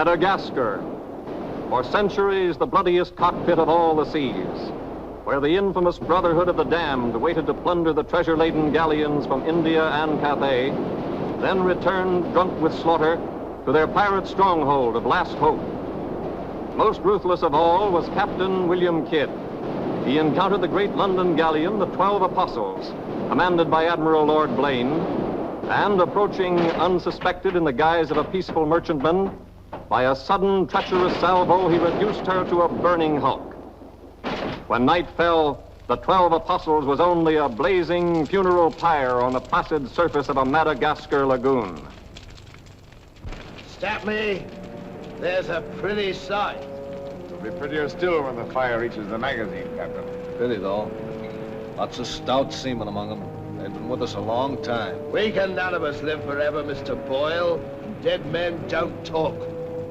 Madagascar, for centuries the bloodiest cockpit of all the seas, where the infamous Brotherhood of the Damned waited to plunder the treasure-laden galleons from India and Cathay, then returned drunk with slaughter to their pirate stronghold of Last Hope. Most ruthless of all was Captain William Kidd. He encountered the great London galleon, the 12 Apostles, commanded by Admiral Lord Blaine, and approaching unsuspected in the guise of a peaceful merchantman, by a sudden treacherous salvo, he reduced her to a burning hulk. When night fell, the 12 Apostles was only a blazing funeral pyre on the placid surface of a Madagascar lagoon. Stop me. There's a pretty sight. It'll be prettier still when the fire reaches the magazine, Captain. Pity, though. Lots of stout seamen among them. They've been with us a long time. We can none of us live forever, Mr. Boyle. Dead men don't talk.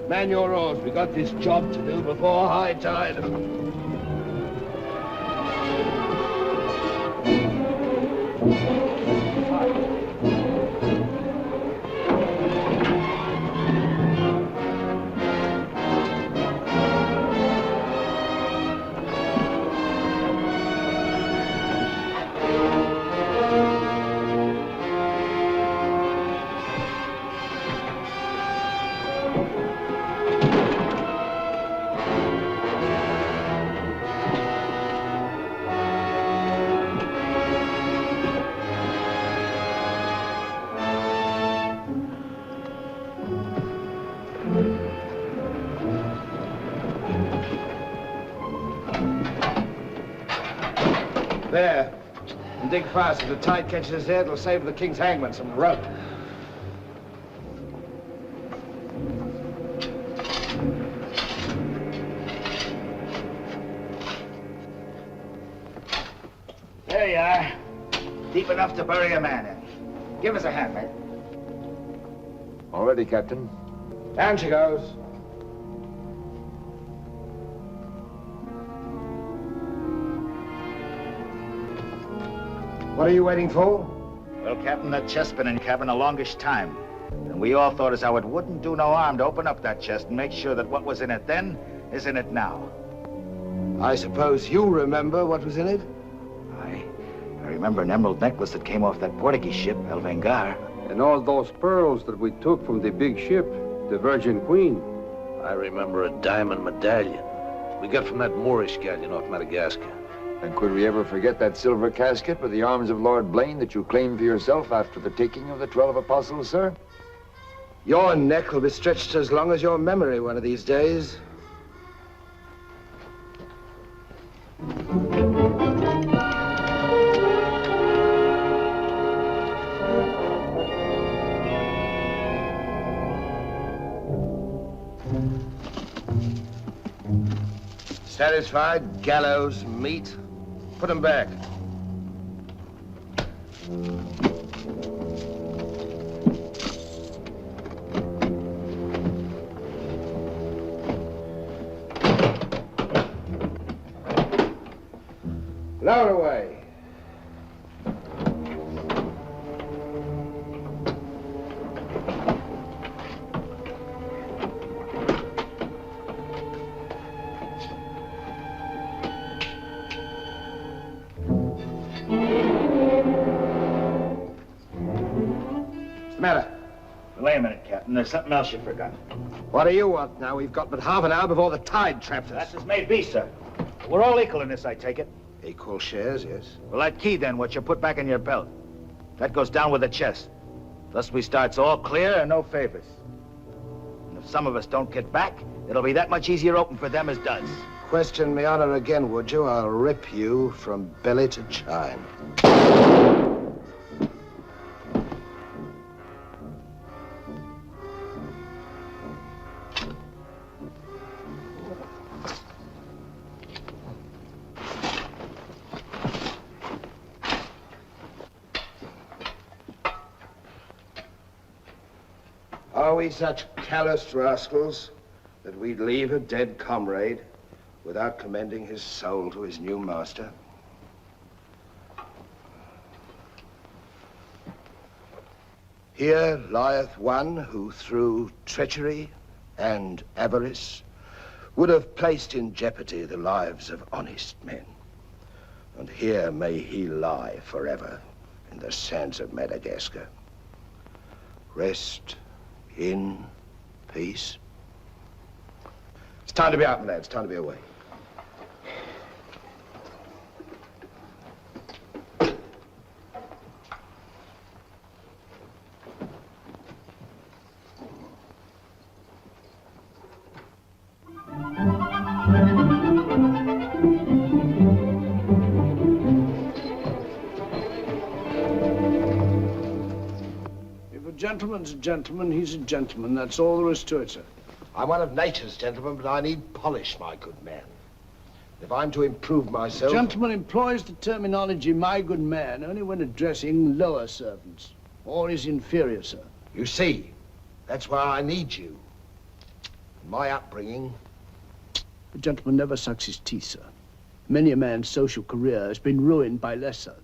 Man your oars. We got this job to do before high tide. There. And dig fast. If the tide catches there, it'll save the king's hangman some rope. There you are. Deep enough to bury a man in. Give us a hand, mate. All ready, Captain. Down she goes. What are you waiting for? Well, Captain, that chest's been in cabin a longish time. And we all thought as how it wouldn't do no harm to open up that chest and make sure that what was in it then is in it now. I suppose you remember what was in it? I remember an emerald necklace that came off that Portuguese ship, El Vengar. And all those pearls that we took from the big ship, the Virgin Queen. I remember a diamond medallion we got from that Moorish galleon off Madagascar. And could we ever forget that silver casket with the arms of Lord Blaine that you claimed for yourself after the taking of the 12 Apostles, sir? Your neck will be stretched as long as your memory one of these days. Satisfied? Gallows, meat. Put them back. Lower away. Wait a minute, Captain. There's something else you forgot. What do you want now? We've got but half an hour before the tide traps us. That's as may be, sir. We're all equal in this, I take it. Equal shares, yes. Well, that key, then, what you put back in your belt, that goes down with the chest. Thus we starts all clear and no favors. And if some of us don't get back, it'll be that much easier open for them as does. Question me honor again, would you? I'll rip you from belly to chine. Are we such callous rascals that we'd leave a dead comrade without commending his soul to his new master? Here lieth one who through treachery and avarice would have placed in jeopardy the lives of honest men. And here may he lie forever in the sands of Madagascar. Rest in peace. It's time to be out, my lad. It's time to be away. Gentleman's a gentleman, he's a gentleman. That's all there is to it, sir. I'm one of nature's gentlemen, but I need polish, my good man. If I'm to improve myself... A gentleman employs the terminology, my good man, only when addressing lower servants, or his inferior, sir. You see, that's why I need you. In my upbringing... A gentleman never sucks his teeth, sir. Many a man's social career has been ruined by less, sir.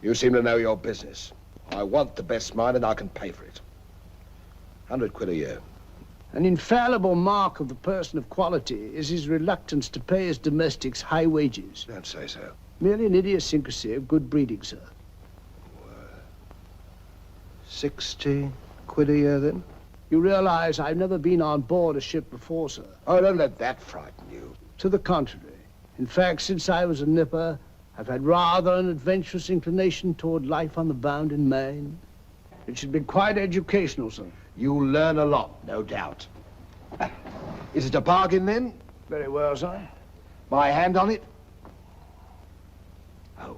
You seem to know your business. I want the best mine, and I can pay for it. 100 quid a year. An infallible mark of the person of quality is his reluctance to pay his domestics high wages. Don't say so. Merely an idiosyncrasy of good breeding, sir. 60 quid a year, then? You realize I've never been on board a ship before, sir. Oh, don't let that frighten you. To the contrary. In fact, since I was a nipper, I've had rather an adventurous inclination toward life on the bound in Maine. It should be quite educational, sir. You'll learn a lot, no doubt. Is it a bargain, then? Very well, sir. My hand on it? Oh.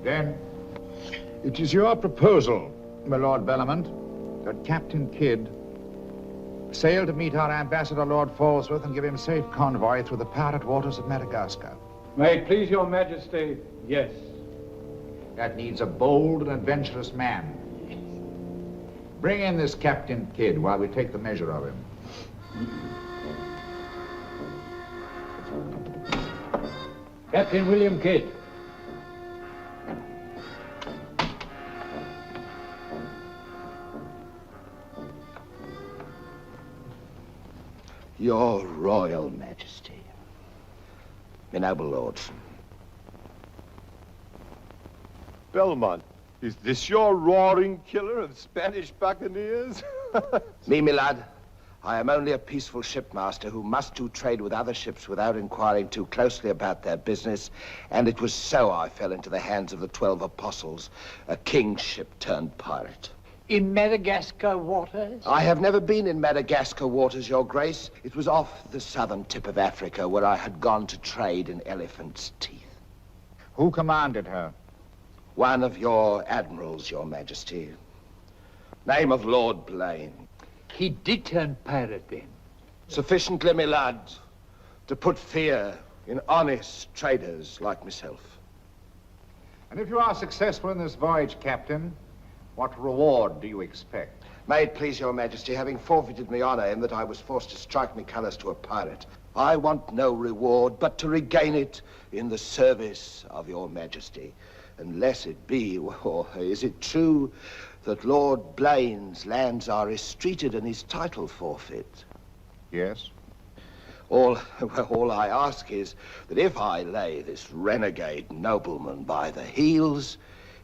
Then, it is your proposal, my Lord Bellament, that Captain Kidd sail to meet our ambassador, Lord Falsworth, and give him safe convoy through the pirate waters of Madagascar. May it please your majesty, yes. That needs a bold and adventurous man. Bring in this Captain Kidd while we take the measure of him. Captain William Kidd. Your Royal Majesty. My noble lords. Belmont, is this your roaring killer of Spanish buccaneers? Me, my lad, I am only a peaceful shipmaster who must do trade with other ships without inquiring too closely about their business, and it was so I fell into the hands of the 12 apostles, a king's ship turned pirate. In Madagascar waters? I have never been in Madagascar waters, Your Grace. It was off the southern tip of Africa where I had gone to trade in elephant's teeth. Who commanded her? One of your admirals, Your Majesty. Name of Lord Blaine. He did turn pirate then? Sufficiently, my lad, to put fear in honest traders like myself. And if you are successful in this voyage, Captain, what reward do you expect? May it please Your Majesty, having forfeited my honor in that I was forced to strike me colors to a pirate, I want no reward but to regain it in the service of Your Majesty. Unless it be, or is it true that Lord Blaine's lands are estreated and his title forfeit? Yes. All I ask is that if I lay this renegade nobleman by the heels,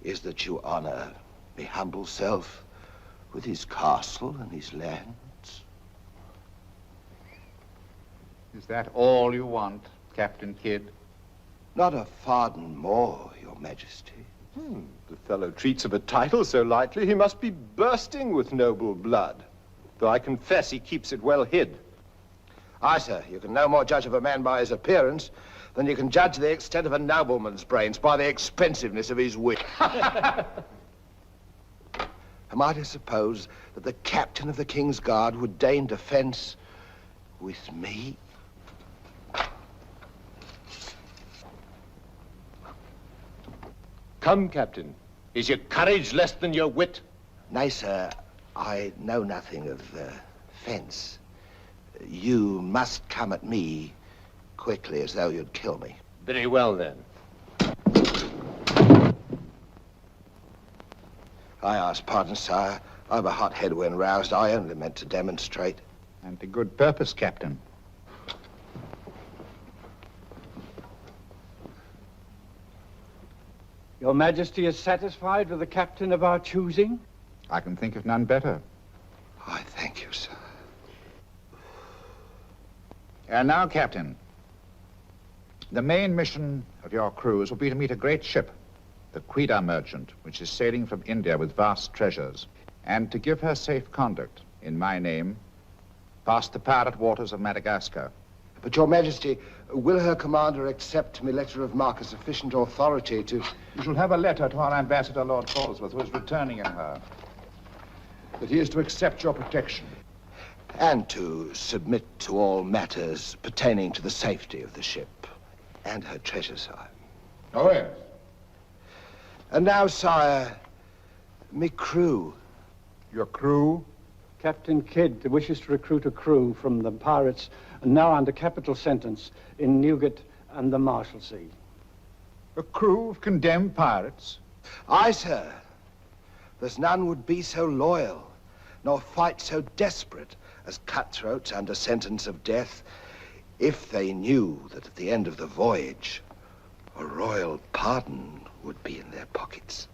is that you honor me humble self with his castle and his lands. Is that all you want, Captain Kidd? Not a farden more, Your Majesty. The fellow treats of a title so lightly, he must be bursting with noble blood. Though I confess he keeps it well hid. Aye, sir, you can no more judge of a man by his appearance than you can judge the extent of a nobleman's brains by the expensiveness of his wit. Am I to suppose that the captain of the King's Guard would deign defense with me? Come, Captain. Is your courage less than your wit? Nay, sir, I know nothing of fence. You must come at me quickly as though you'd kill me. Very well, then. I ask pardon, sire. I'm a hothead when roused. I only meant to demonstrate. And to good purpose, Captain. Your Majesty is satisfied with the captain of our choosing? I can think of none better. I thank you, sir. And now, Captain, the main mission of your cruise will be to meet a great ship, the Quida merchant, which is sailing from India with vast treasures, and to give her safe conduct, in my name, past the pirate waters of Madagascar. But, Your Majesty, will her commander accept my letter of marque as sufficient authority to... You shall have a letter to our ambassador, Lord Falsworth, who is returning in her, that he is to accept your protection. And to submit to all matters pertaining to the safety of the ship and her treasure, sire. Oh, yes. And now, sire, me crew. Your crew? Captain Kidd wishes to recruit a crew from the pirates now under capital sentence in Newgate and the Marshalsea. A crew of condemned pirates? Aye, sir. There's none would be so loyal, nor fight so desperate as cutthroats under sentence of death, if they knew that at the end of the voyage, a royal pardon would be in their pockets.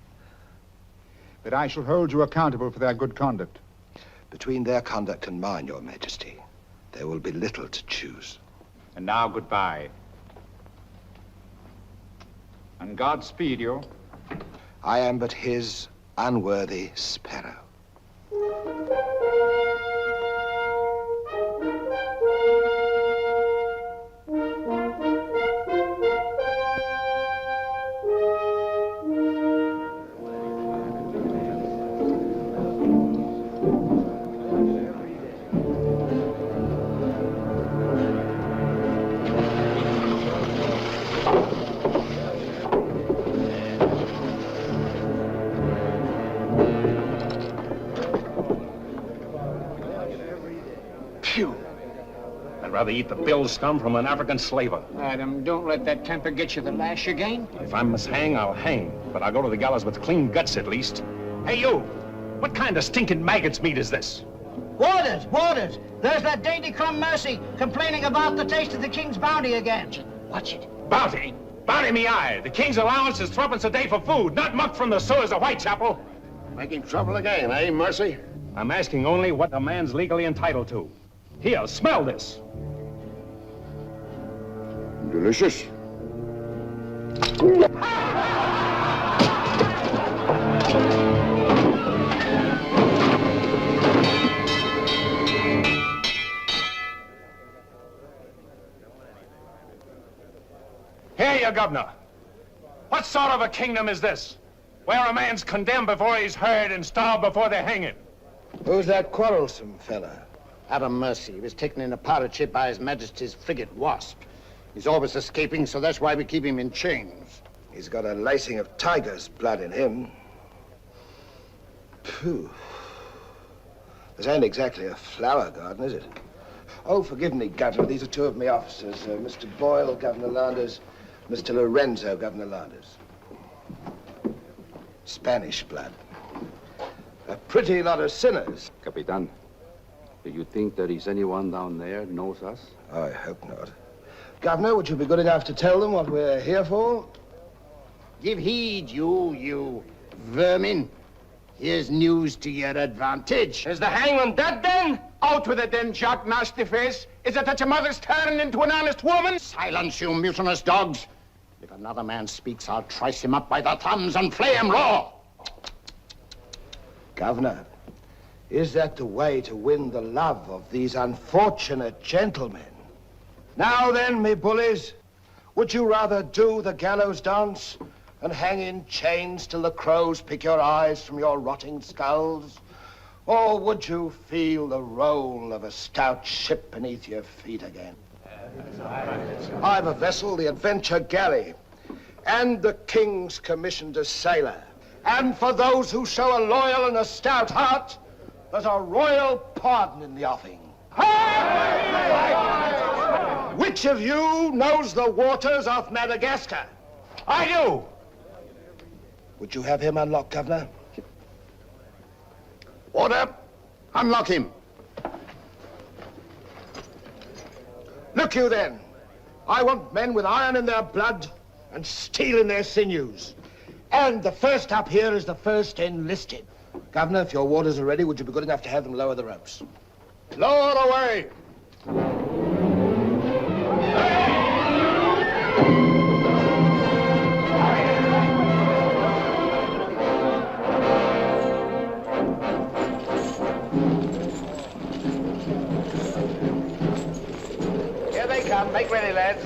But I shall hold you accountable for their good conduct. Between their conduct and mine, Your Majesty, there will be little to choose. And now, goodbye. And God speed you. I am but his unworthy sparrow. I'd rather eat the bill scum from an African slaver. Adam, don't let that temper get you the lash again. If I must hang, I'll hang. But I'll go to the gallows with clean guts at least. Hey, you! What kind of stinking maggot's meat is this? Warders! Warders! There's that dainty crumb Mercy complaining about the taste of the king's bounty again. Watch it. Bounty? Bounty me eye! The king's allowance is 3 a day for food, not muck from the sewers of Whitechapel. Making trouble again, eh, Mercy? I'm asking only what a man's legally entitled to. Here, smell this. Delicious. Here, you governor. What sort of a kingdom is this? Where a man's condemned before he's heard and starved before they hang him. Who's that quarrelsome fella? Adam Mercy. He was taken in a pirate ship by His Majesty's frigate Wasp. He's always escaping, so that's why we keep him in chains. He's got a lacing of tiger's blood in him. Phew. This ain't exactly a flower garden, is it? Oh, forgive me, Governor. These are two of my officers. Mr. Boyle, Governor Landers. Mr. Lorenzo, Governor Landers. Spanish blood. A pretty lot of sinners. Capitán, do you think there is anyone down there knows us? I hope not. Governor, would you be good enough to tell them what we're here for? Give heed, you vermin. Here's news to your advantage. Is the hangman dead, then? Out with it, then, Jock Nastyface. Is it that your mother's turned into an honest woman? Silence, you mutinous dogs. If another man speaks, I'll trice him up by the thumbs and flay him raw. Governor, is that the way to win the love of these unfortunate gentlemen? Now then, me bullies, would you rather do the gallows dance and hang in chains till the crows pick your eyes from your rotting skulls? Or would you feel the roll of a stout ship beneath your feet again? I've a vessel, the Adventure Galley, and the King's commissioned a sailor. And for those who show a loyal and a stout heart, there's a royal pardon in the offing. Which of you knows the waters of Madagascar? I do. Would you have him unlocked, Governor? Order, unlock him. Look you then, I want men with iron in their blood and steel in their sinews. And the first up here is the first enlisted. Governor, if your warders are ready, would you be good enough to have them lower the ropes? Lower away! Here they come. Make ready, lads.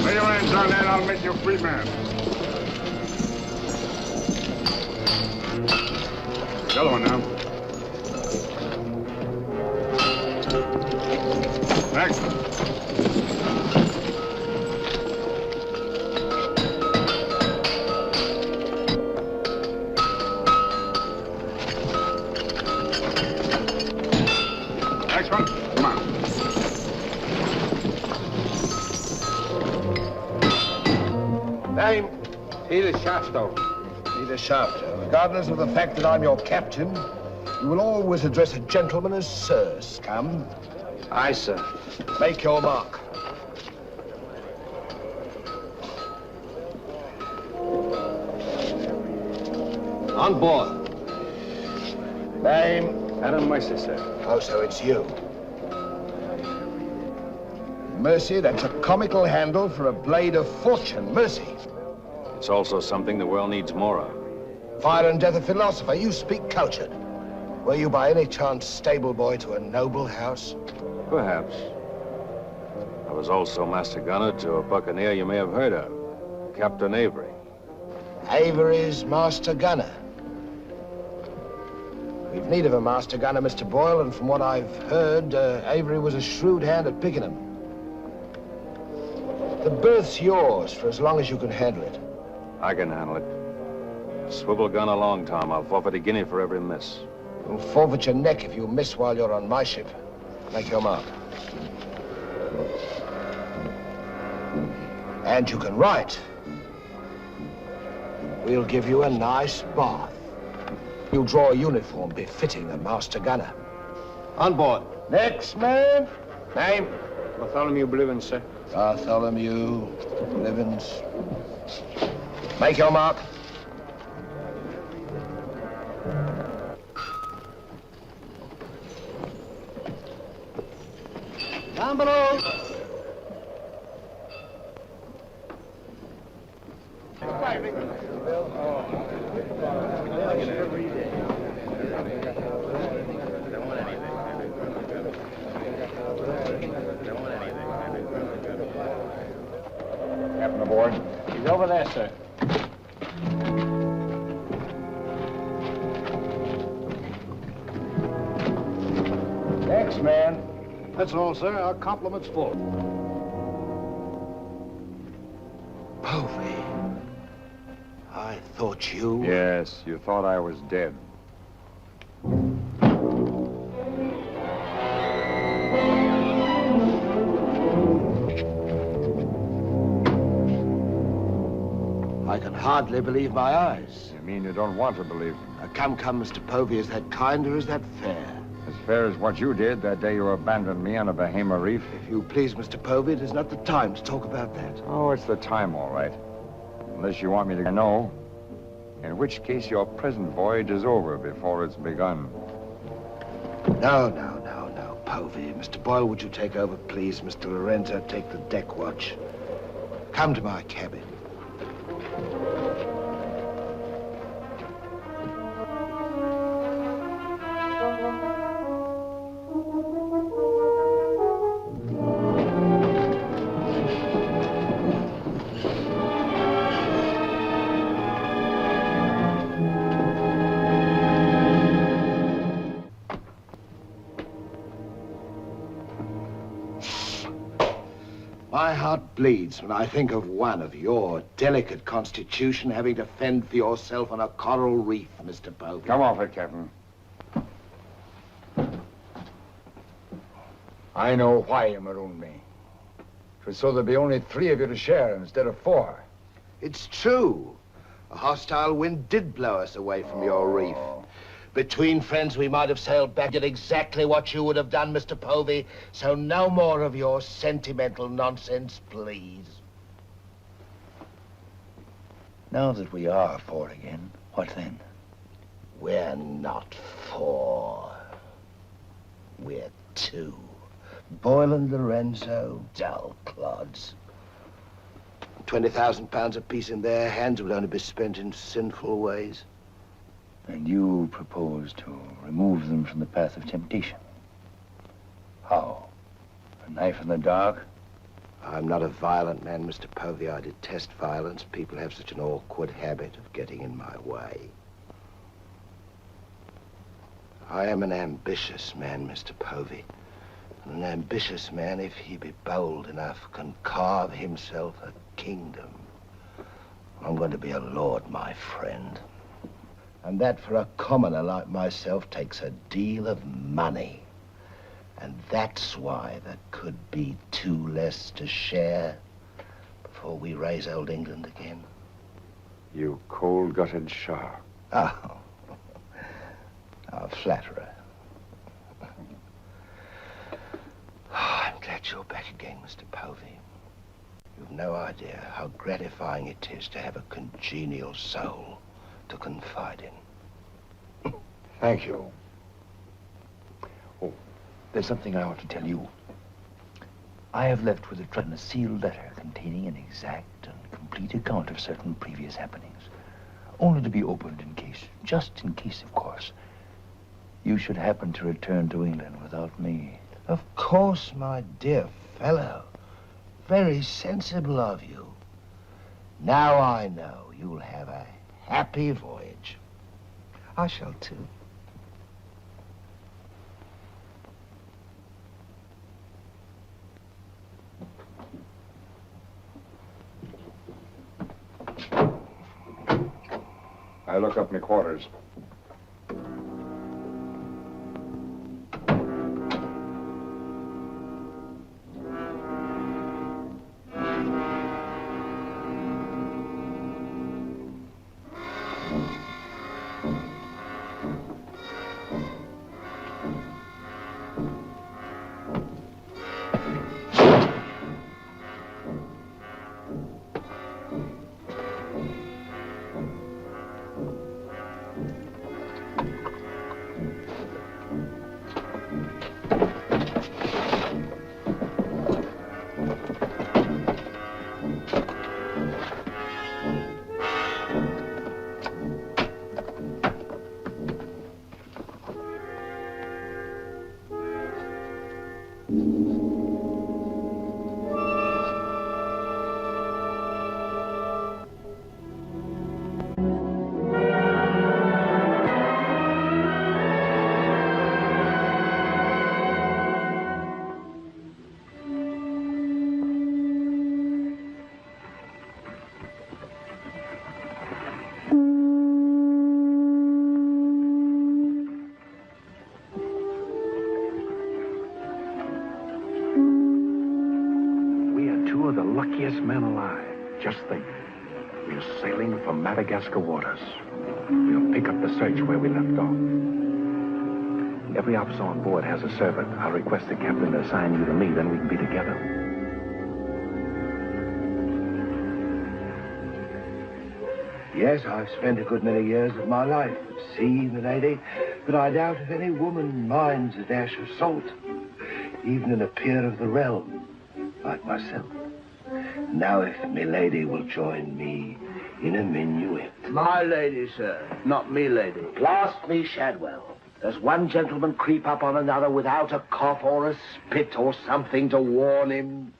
Lay your hands on that, I'll make you a free man. The other one now. Next. Next one. Come on. Name? Peter Shafto. Peter Shafto. Regardless of the fact that I'm your captain, you will always address a gentleman as Sir, scum. Aye, sir. Make your mark. On board. Name? Adam Mercer, sir. Oh, so it's you. Mercy, that's a comical handle for a blade of fortune. Mercy. It's also something the world needs more of. Fire and death a philosopher. You speak cultured. Were you by any chance stable boy to a noble house? Perhaps. I was also master gunner to a buccaneer you may have heard of, Captain Avery. Avery's master gunner. We've need of a master gunner, Mr. Boyle, and from what I've heard, Avery was a shrewd hand at picking them. The berth's yours for as long as you can handle it. I can handle it. Swivel gun along, Tom. I'll forfeit a guinea for every miss. You'll forfeit your neck if you miss while you're on my ship. Make your mark. And you can write. We'll give you a nice bath. You'll draw a uniform befitting a master gunner. On board. Next man. Name? Bartholomew Blivens, sir. Bartholomew Blivens. Make your mark. Down below. Captain aboard. He's over there, sir. Next man. That's all, sir. Our compliment's full. Povey. I thought you... Yes, you thought I was dead. I can hardly believe my eyes. You mean you don't want to believe me? Come, Mr. Povey, is that kind or is that fair? As fair as what you did that day you abandoned me on a Bahama reef? If you please, Mr. Povey, it is not the time to talk about that. Oh, it's the time, all right. Unless you want me to know. In which case your present voyage is over before it's begun. No, Povey. Mr. Boyle, would you take over, please? Mr. Lorenzo, take the deck watch. Come to my cabin. My heart bleeds when I think of one of your delicate constitution having to fend for yourself on a coral reef, Mr. Povey. Come off it, Captain. I know why you marooned me. It was so there'd be only 3 of you to share instead of 4. It's true. A hostile wind did blow us away from your reef. Between friends, we might have sailed back, did exactly what you would have done, Mr. Povey. So no more of your sentimental nonsense, please. Now that we are 4 again, what then? We're not 4. We're 2. Boyle and Lorenzo, dull clods. 20,000 pounds apiece in their hands will only be spent in sinful ways. And you propose to remove them from the path of temptation. How? A knife in the dark? I'm not a violent man, Mr. Povey. I detest violence. People have such an awkward habit of getting in my way. I am an ambitious man, Mr. Povey. And an ambitious man, if he be bold enough, can carve himself a kingdom. I'm going to be a lord, my friend. And that for a commoner like myself takes a deal of money. And that's why there could be 2 less to share before we raise old England again. You cold-gutted shark. Oh, a flatterer. I'm glad you're back again, Mr. Povey. You've no idea how gratifying it is to have a congenial soul to confide in. Thank you. Oh, there's something I ought to tell you. I have left with the trust a sealed letter containing an exact and complete account of certain previous happenings, only to be opened in case, just in case, of course, you should happen to return to England without me. Of course, my dear fellow. Very sensible of you. Now I know you'll have a happy voyage. I shall too. I look up my quarters. Luckiest men alive. Just think. We're sailing for Madagascar waters. We'll pick up the search where we left off. Every officer on board has a servant. I'll request the captain to assign you to me, then we can be together. Yes, I've spent a good many years of my life at sea, milady, but I doubt if any woman minds a dash of salt, even in a peer of the realm, like myself. Now, if milady will join me in a minuet. My lady, sir, not me lady. Blast me, Shadwell. Does one gentleman creep up on another without a cough or a spit or something to warn him?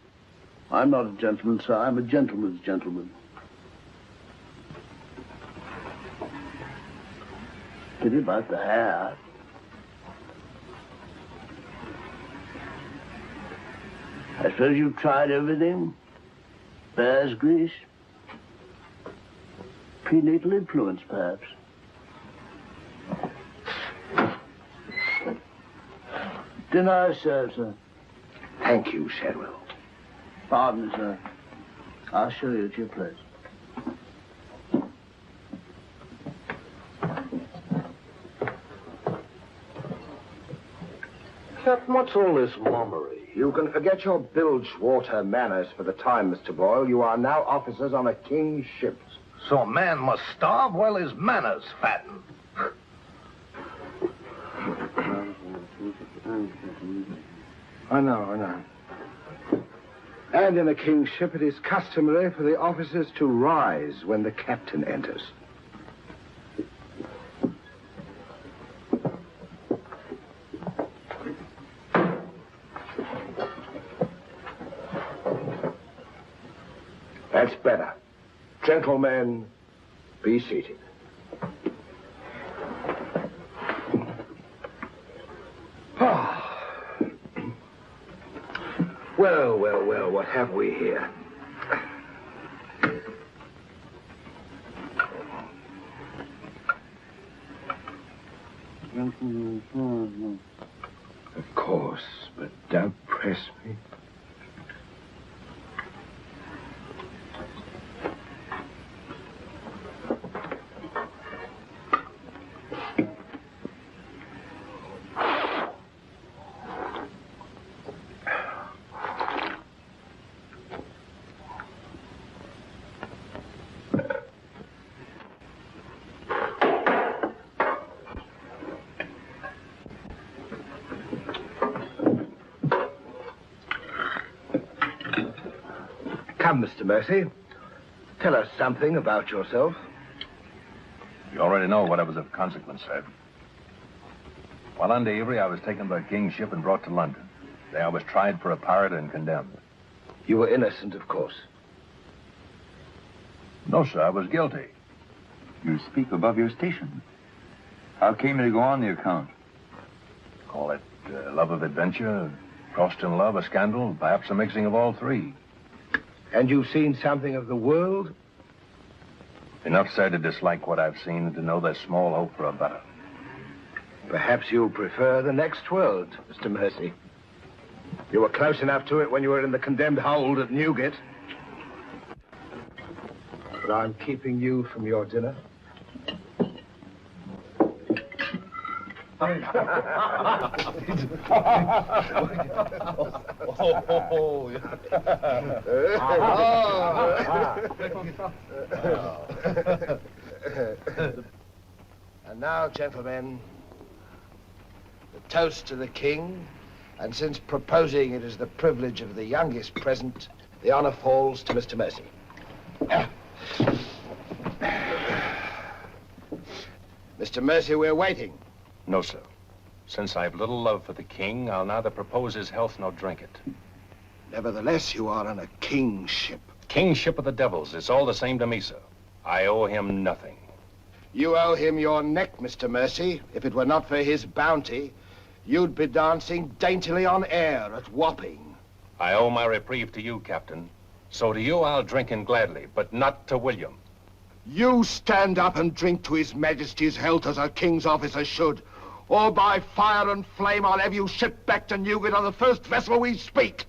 I'm not a gentleman, sir. I'm a gentleman's gentleman. Pity about the hair. I suppose you've tried everything? Bear's grease? Prenatal influence, perhaps? Dinner served, sir. Thank you, Shadwell. Pardon, sir. I'll show you to your place. Captain, what's all this mummery? You can forget your bilge water manners for the time, Mr. Boyle. You are now officers on a king's ship. So a man must starve while his manners fatten. I know. And in a king's ship, it is customary for the officers to rise when the captain enters. That's better. Gentlemen, be seated. Well, what have we here? Of course, but don't press me. Come, Mr. Mercy. Tell us something about yourself. You already know what I was of consequence, sir. While under Avery, I was taken by a king's ship and brought to London. There I was tried for a pirate and condemned. You were innocent, of course. No, sir, I was guilty. You speak above your station. How came you to go on the account? Call it love of adventure, crossed in love, a scandal, perhaps a mixing of all three. And you've seen something of the world? Enough, sir, to dislike what I've seen and to know there's small hope for a better. Perhaps you'll prefer the next world, Mr. Mercy. You were close enough to it when you were in the condemned hold at Newgate. But I'm keeping you from your dinner. And now, gentlemen, the toast to the king, and since proposing it is the privilege of the youngest present, the honor falls to Mr. Mercy. Mr. Mercy, we're waiting. No, sir. Since I've little love for the king, I'll neither propose his health nor drink it. Nevertheless, you are on a king's ship. Kingship of the devils, it's all the same to me, sir. I owe him nothing. You owe him your neck, Mr. Mercy. If it were not for his bounty, you'd be dancing daintily on air at Wapping. I owe my reprieve to you, Captain. So to you I'll drink in gladly, but not to William. You stand up and drink to His Majesty's health as a king's officer should, or by fire and flame I'll have you shipped back to Newgate on the first vessel we speak.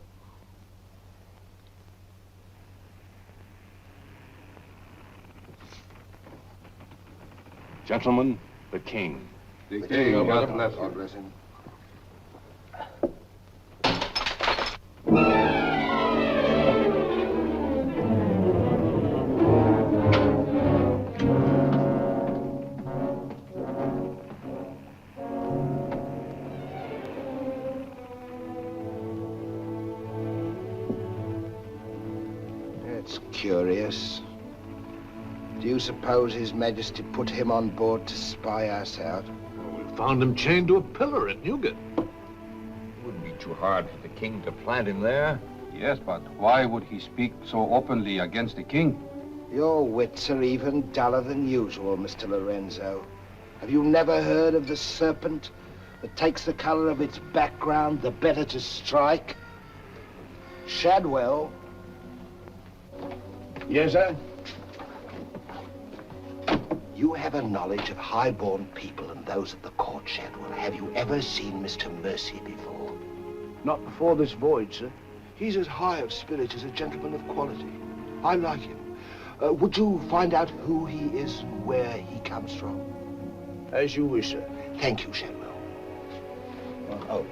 Gentlemen, the king. The king, God bless him. curious. Do you suppose His Majesty put him on board to spy us out? Well, we found him chained to a pillar at Newgate. It wouldn't be too hard for the king to plant him there. Yes, but why would he speak so openly against the king? Your wits are even duller than usual, Mr. Lorenzo. Have you never heard of the serpent that takes the color of its background the better to strike? Shadwell. Yes, sir? You have a knowledge of high-born people and those at the court, Shadwell. Have you ever seen Mr. Mercy before? Not before this voyage, sir. He's as high of spirit as a gentleman of quality. I like him. Would you find out who he is and where he comes from? As you wish, sir. Thank you, Shadwell. Oh.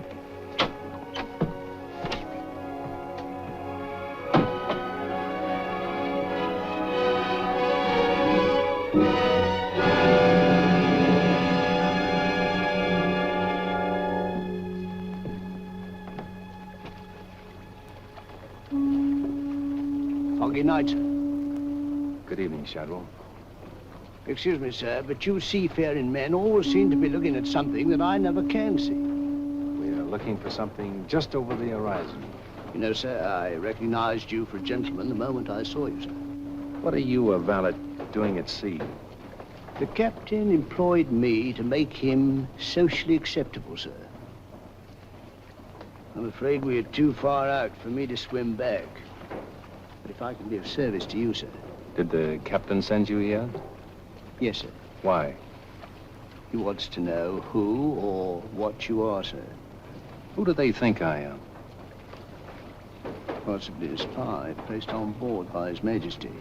Foggy night, sir. Good evening, Shadwell. Excuse me, sir, but you seafaring men always seem to be looking at something that I never can see. We are looking for something just over the horizon. You know, sir, I recognized you for a gentleman the moment I saw you, sir. What are you, a valet, doing at sea? The captain employed me to make him socially acceptable, sir. I'm afraid we are too far out for me to swim back. But if I can be of service to you, sir. Did the captain send you here? Yes, sir. Why? He wants to know who or what you are, sir. Who do they think I am? Possibly a spy placed on board by His Majesty.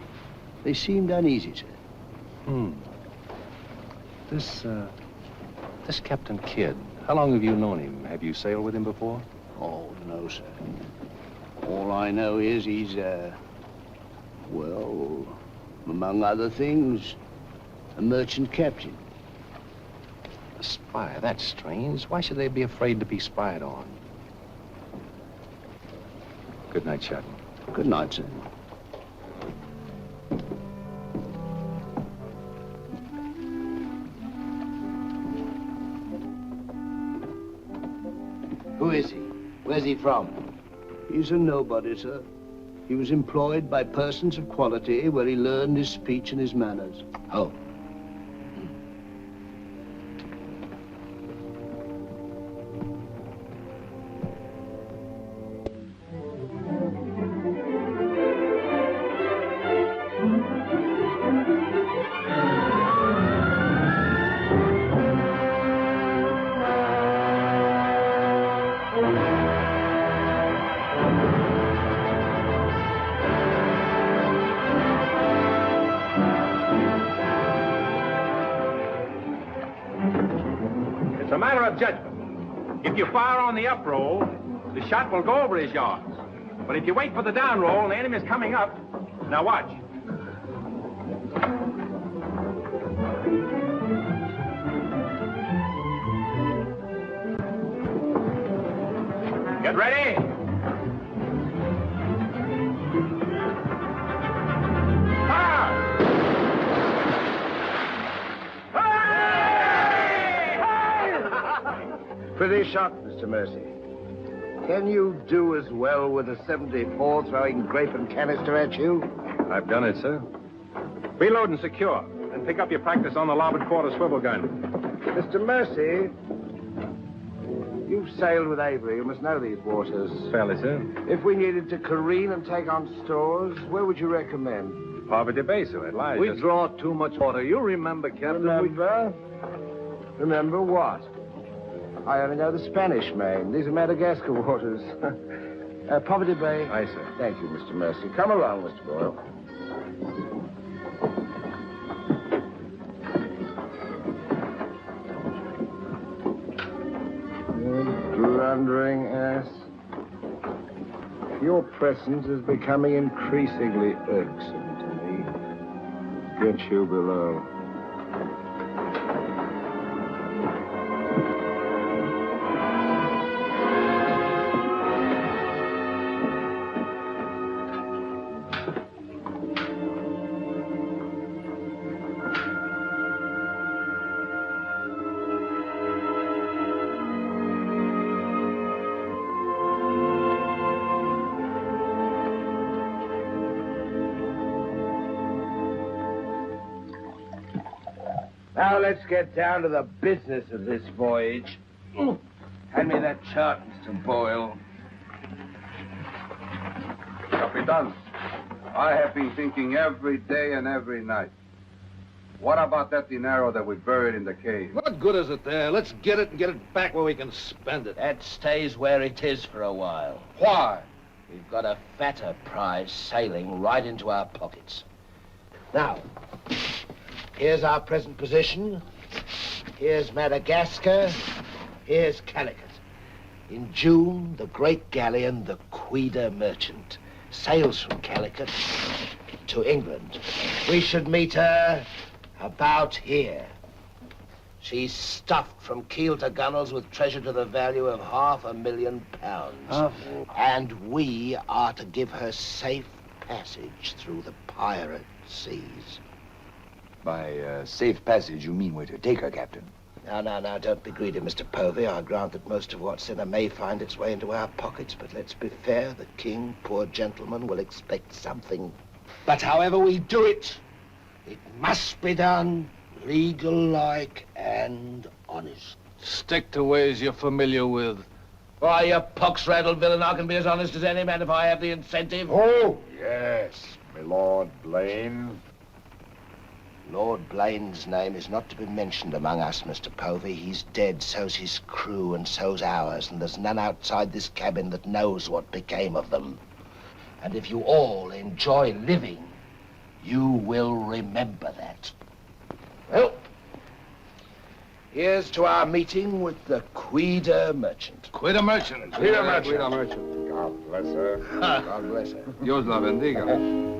They seemed uneasy, sir. This Captain Kidd, how long have you known him? Have you sailed with him before? Oh, no, sir. All I know is he's, well, among other things, a merchant captain. A spy? That's strange. Why should they be afraid to be spied on? Good night, Shadwell. Good night, sir. Who is he? Where's he from? He's a nobody, sir. He was employed by persons of quality where he learned his speech and his manners. Oh. It's a matter of judgment. If you fire on the up roll, the shot will go over his yards. But if you wait for the down roll and the enemy's coming up, now watch. Get ready. Fire! Pretty shot, Mr. Mercy. Can you do as well with a 74 throwing grape and canister at you? I've done it, sir. Reload and secure. Then pick up your practice on the larboard quarter swivel gun. Mr. Mercy, you've sailed with Avery. You must know these waters. Fairly, sir. If we needed to careen and take on stores, where would you recommend? Poverty Bay, sir. It lies. We draw too much water. You remember, Captain. Remember? Remember what? I only know the Spanish Main. These are Madagascar waters. Poverty Bay. Aye, sir. Thank you, Mr. Mercy. Come along, Mr. Boyle. You blundering ass. Your presence is becoming increasingly irksome to me. Get you below. Now let's get down to the business of this voyage. Hand me that chart, Mr. Boyle. Capitão, I have been thinking every day and every night. What about that dinero that we buried in the cave? What good is it there? Let's get it and get it back where we can spend it. That stays where it is for a while. Why? We've got a fatter prize sailing right into our pockets. Now, here's our present position. Here's Madagascar. Here's Calicut. In June, the great galleon, the Queen Merchant, sails from Calicut to England. We should meet her about here. She's stuffed from keel to gunwales with treasure to the value of £500,000. And we are to give her safe passage through the pirate seas. By safe passage, you mean we're to take her, Captain? Now, don't be greedy, Mr. Povey. I grant that most of what's in her may find its way into our pockets, but let's be fair. The king, poor gentleman, will expect something. But however we do it, it must be done legal-like and honest. Stick to ways you're familiar with. Why, you pox-rattled villain, I can be as honest as any man if I have the incentive. Oh, yes, my Lord Blaine. Lord Blaine's name is not to be mentioned among us, Mr. Povey. He's dead, so's his crew and so's ours, and there's none outside this cabin that knows what became of them. And if you all enjoy living, you will remember that. Well, here's to our meeting with the Queen Merchant. Queen Merchant. Queen Merchant. God bless her. God bless her. Dios la bendiga.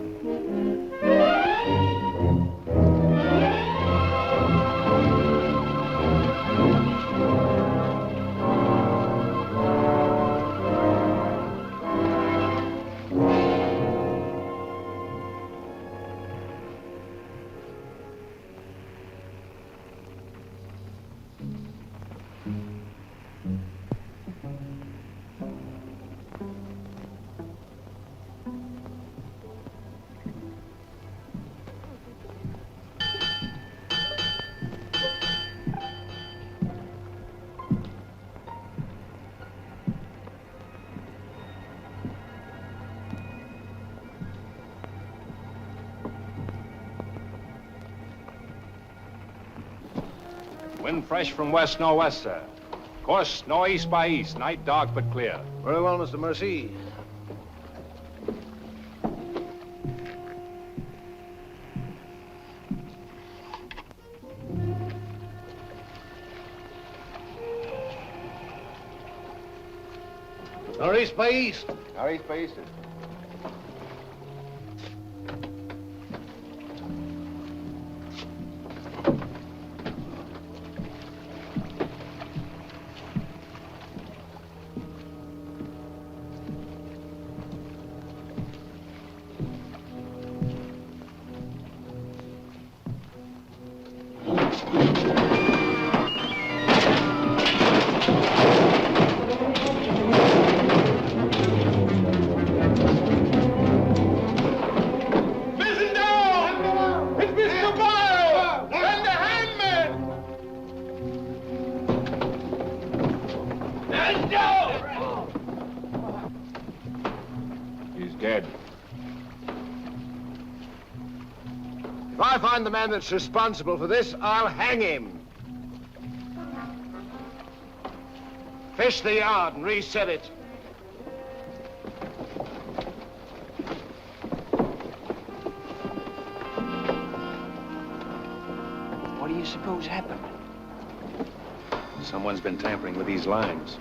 Wind fresh from west northwest, sir. Course northeast by east. Night dark but clear. Very well, Mr. Mercy. Northeast by east. Northeast by east. If I find the man that's responsible for this, I'll hang him. Fish the yard and reset it. What do you suppose happened? Someone's been tampering with these lines.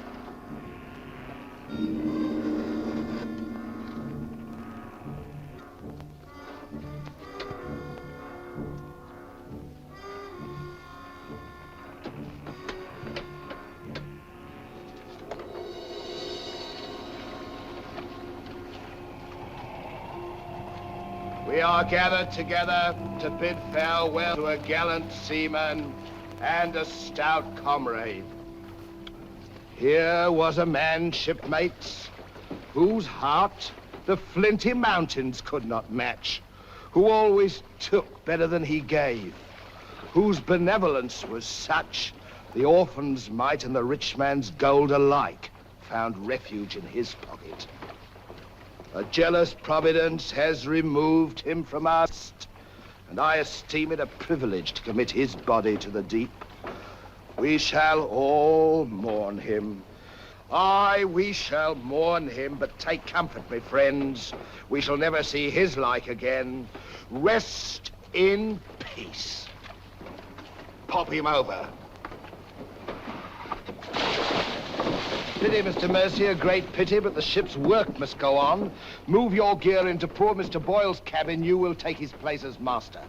We are gathered together to bid farewell to a gallant seaman and a stout comrade. Here was a man, shipmates, whose heart the flinty mountains could not match, who always took better than he gave, whose benevolence was such, the orphan's mite and the rich man's gold alike found refuge in his pocket. A jealous providence has removed him from us, and I esteem it a privilege to commit his body to the deep. We shall all mourn him. Aye, we shall mourn him, but take comfort, my friends. We shall never see his like again. Rest in peace. Pop him over. Pity, Mr. Mercy, a great pity, but the ship's work must go on. Move your gear into poor Mr. Boyle's cabin. You will take his place as master.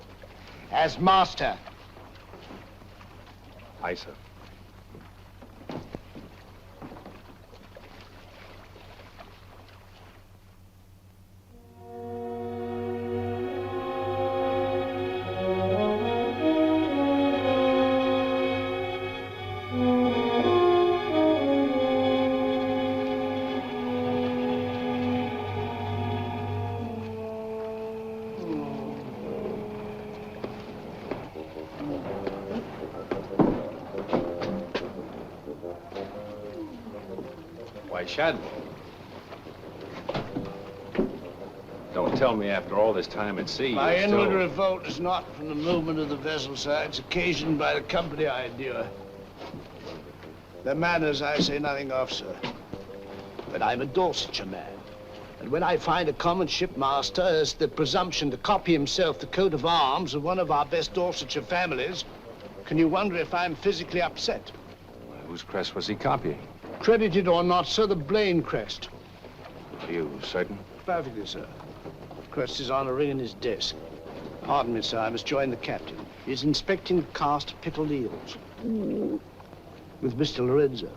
As master. Aye, sir. Why, Shad. Don't tell me after all this time at sea. My you're inward still... revolt is not from the movement of the vessel, sir. It's occasioned by the company I endure. Their manners I say nothing of, sir. But I'm a Dorsetshire man. And when I find a common shipmaster has the presumption to copy himself the coat of arms of one of our best Dorsetshire families, can you wonder if I'm physically upset? Whose crest was he copying? Credited or not, sir, the Blaine crest. Are you certain? Perfectly, sir. Crest is on a ring in his desk. Pardon me, sir, I must join the captain. He's inspecting the cast of pickled eels. With Mr. Lorenzo.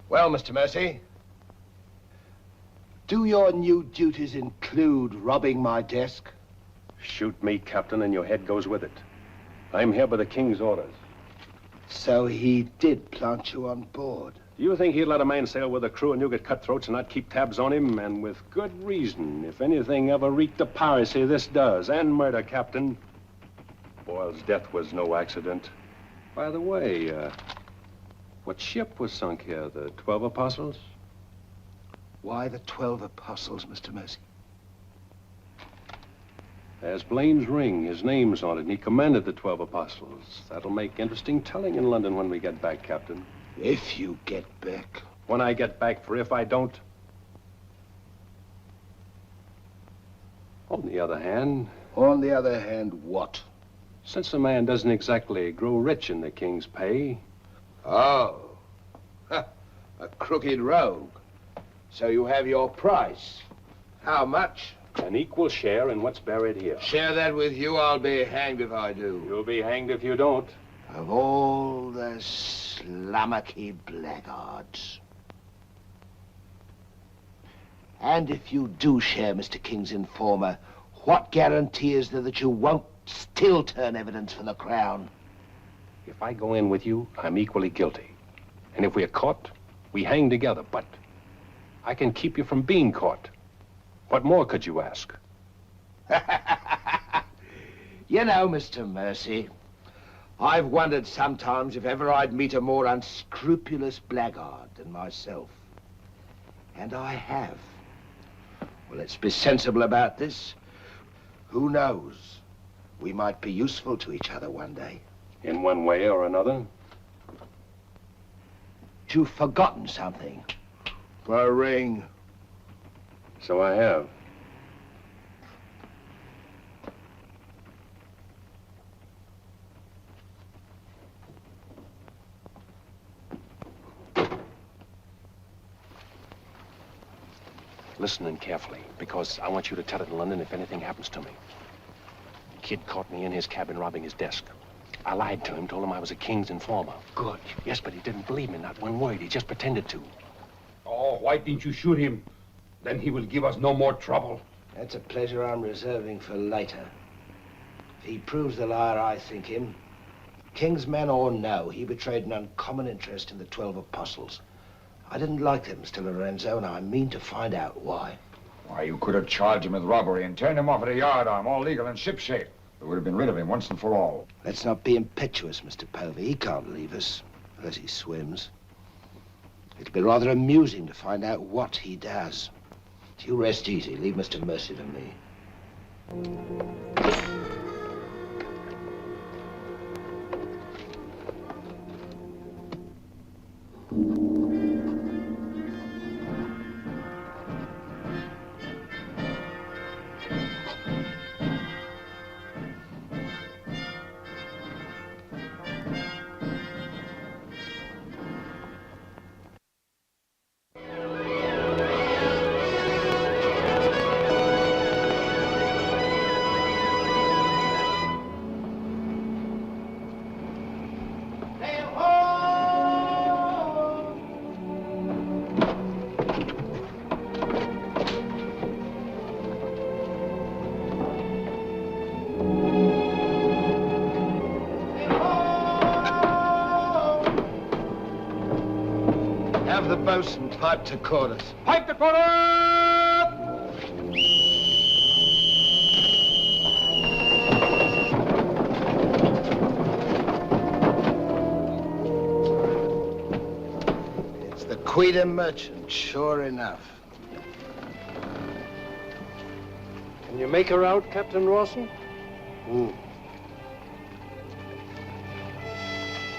Well, Mr. Mercy, do your new duties include robbing my desk? Shoot me, Captain, and your head goes with it. I'm here by the King's orders. So he did plant you on board. Do you think he'd let a man sail with a crew and you get cutthroats and not keep tabs on him? And with good reason. If anything ever reeked of piracy, this does. And murder, Captain. Boyle's death was no accident. By the way, what ship was sunk here? The 12 Apostles? Why the 12 Apostles, Mr. Mercy? There's Blaine's ring. His name's on it, and he commanded the 12 Apostles. That'll make interesting telling in London when we get back, Captain. If you get back. When I get back, for if I don't. On the other hand... On the other hand, what? Since a man doesn't exactly grow rich in the King's pay... Oh. A crooked rogue. So you have your price. How much? An equal share in what's buried here. Share that with you, I'll be hanged if I do. You'll be hanged if you don't. Of all the slummocky blackguards. And if you do share Mr. King's informer, What guarantee is there that you won't still turn evidence for the Crown? If I go in with you, I'm equally guilty. And if we're caught, we hang together. But I can keep you from being caught. What more could you ask? You know, Mr. Mercy, I've wondered sometimes if ever I'd meet a more unscrupulous blackguard than myself. And I have. Well, let's be sensible about this. Who knows? We might be useful to each other one day. In one way or another? You've forgotten something. The ring. So I have. Listen in carefully, because I want you to tell it in London if anything happens to me. Kid caught me in his cabin robbing his desk. I lied to him, told him I was a king's informer. Good. Yes, but he didn't believe me, not one word. He just pretended to. Oh, why didn't you shoot him? Then he will give us no more trouble. That's a pleasure I'm reserving for later. If he proves the liar I think him, king's man or no, he betrayed an uncommon interest in the 12 apostles. I didn't like them, Mr. Lorenzo, and I mean to find out why. Why, you could have charged him with robbery and turned him off at a yardarm, all legal and shipshape. We would have been rid of him once and for all. Let's not be impetuous, Mr. Povey. He can't leave us, unless he swims. It'll be rather amusing to find out what he does. You rest easy. Leave Mr. Mercy to me. Have the boatswain pipe to quarters. Pipe to quarters! It's the Queen Merchant, sure enough. Can you make her out, Captain Rawson?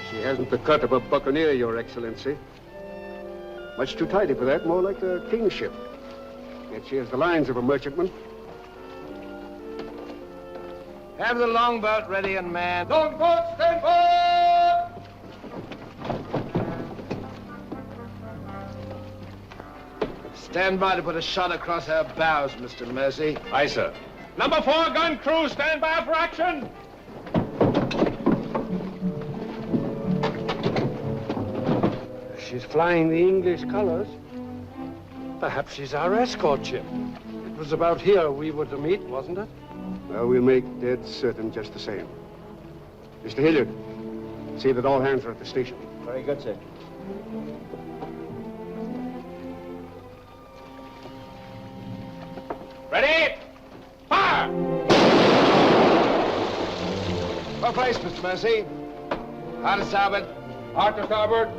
She hasn't the cut of a buccaneer, Your Excellency. Much too tidy for that, more like a king's ship. Yet she has the lines of a merchantman. Have the longboat ready and manned. Longboat, stand by! Stand by to put a shot across her bows, Mr. Mercy. Aye, sir. Number 4 gun crew, stand by for action. She's flying the English colors. Perhaps she's our escort ship. It was about here we were to meet, wasn't it? Well, we'll make dead certain just the same. Mr. Hilliard, see that all hands are at the station. Very good, sir. Ready? Fire! Well placed, Mr. Mercy. Hard to starboard. Hard to starboard.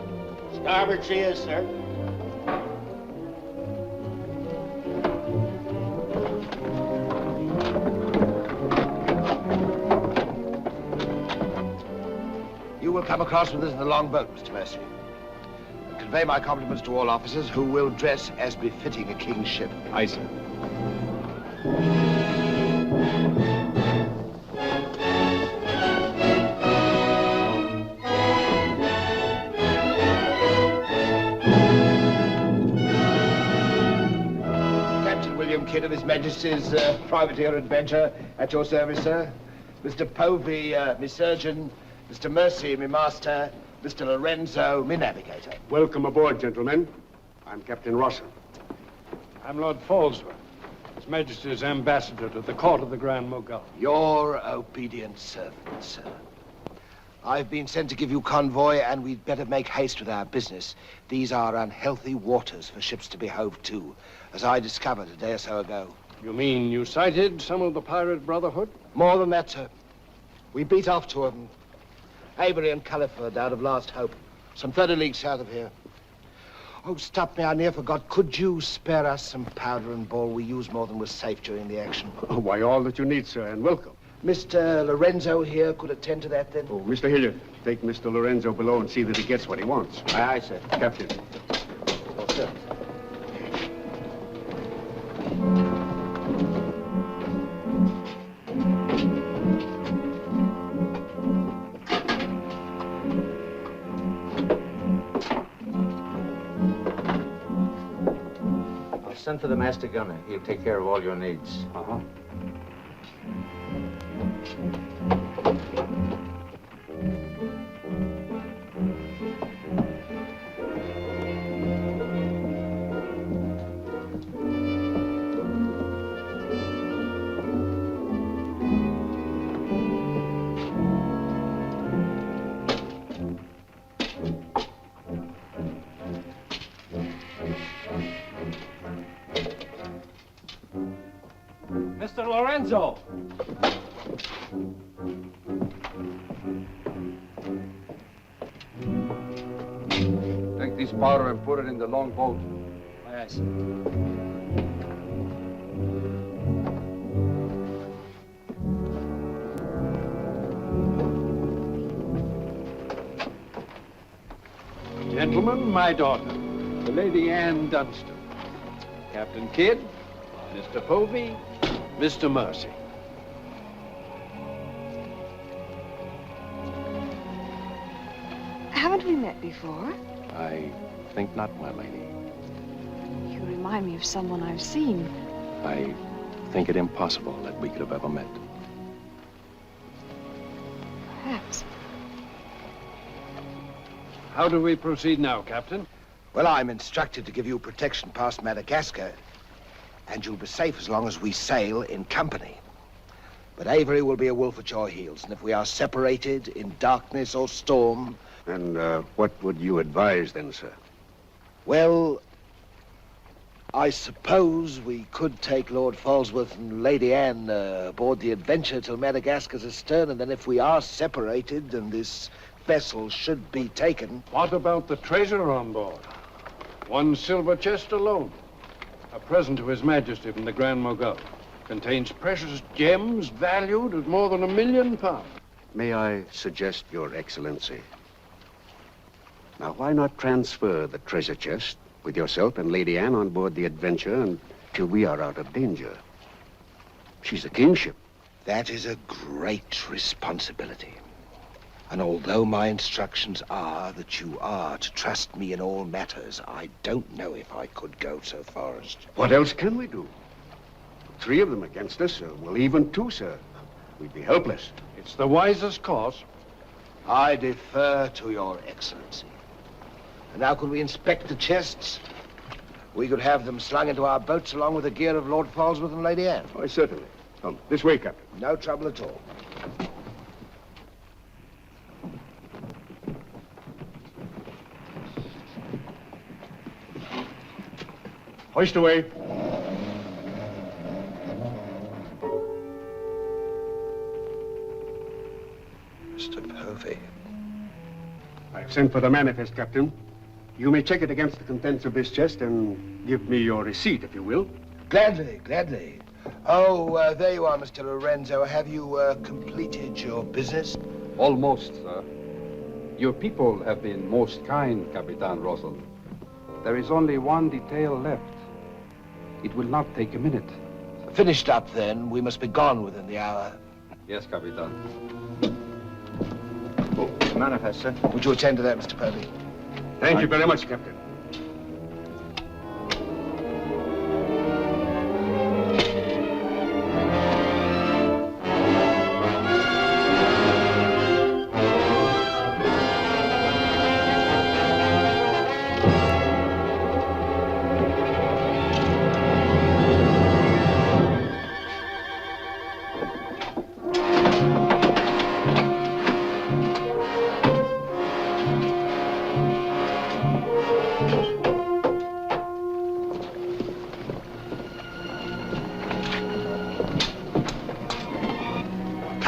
Starboard she is, sir. You will come across with us in the longboat, Mr. Mercy. And convey my compliments to all officers who will dress as befitting a king's ship. Aye, sir. Kidd of His Majesty's privateer Adventure, at your service, sir. Mr. Povey, me surgeon. Mr. Mercy, me master. Mr. Lorenzo, me navigator. Welcome aboard, gentlemen. I'm Captain Rawson. I'm Lord Falsworth. It's His Majesty's ambassador to the court of the Grand Mogul. Your obedient servant, sir. I've been sent to give you convoy, and we'd better make haste with our business. These are unhealthy waters for ships to be hove to, as I discovered a day or so ago. You mean you sighted some of the pirate brotherhood? More than that, sir. We beat off two of them. Avery and Culliford out of Last Hope, some 30 leagues south of here. Oh, stop me, I near forgot. Could you spare us some powder and ball? We used more than was safe during the action. Oh, why, all that you need, sir, and welcome. Mr. Lorenzo here could attend to that, then? Oh, Mr. Hilliard, take Mr. Lorenzo below and see that he gets what he wants. Aye, aye, sir. Captain. Oh, sir. I'll send for the master gunner. He'll take care of all your needs. Uh-huh. Mr. Lorenzo! Take this powder and put it in the long boat. Yes. Gentlemen, my daughter, the Lady Anne Dunstan. Captain Kidd, Mr. Povey, Mr. Mercy. Haven't we met before? I think not, my lady. You remind me of someone I've seen. I think it impossible that we could have ever met. Perhaps. How do we proceed now, Captain? Well, I'm instructed to give you protection past Madagascar, and you'll be safe as long as we sail in company. But Avery will be a wolf at your heels, and if we are separated in darkness or storm... And what would you advise then, sir? Well, I suppose we could take Lord Falsworth and Lady Anne aboard the Adventure till Madagascar's astern, and then if we are separated and this vessel should be taken... What about the treasure on board? One silver chest alone. A present to His Majesty from the Grand Mogul. Contains precious gems valued at more than £1 million. May I suggest, Your Excellency? Now, why not transfer the treasure chest with yourself and Lady Anne on board the Adventure until we are out of danger? She's a kingship. That is a great responsibility. And although my instructions are that you are to trust me in all matters, I don't know if I could go so far as to... What else can we do? 3 of them against us, well, even 2, sir. We'd be helpless. It's the wisest course. I defer to Your Excellency. And now could we inspect the chests? We could have them slung into our boats along with the gear of Lord Falsworth and Lady Anne. Oh, certainly. Come, this way, Captain. No trouble at all. Hoist away. Mr. Povey. I've sent for the manifest, Captain. You may check it against the contents of this chest and give me your receipt, if you will. Gladly, gladly. Oh, there you are, Mr. Lorenzo. Have you completed your business? Almost, sir. Your people have been most kind, Capitán Russell. There is only one detail left. It will not take a minute. Finished up, then. We must be gone within the hour. Yes, Capitán. Oh, manifest, sir. Would you attend to that, Mr. Povey? Thank you very much, Captain.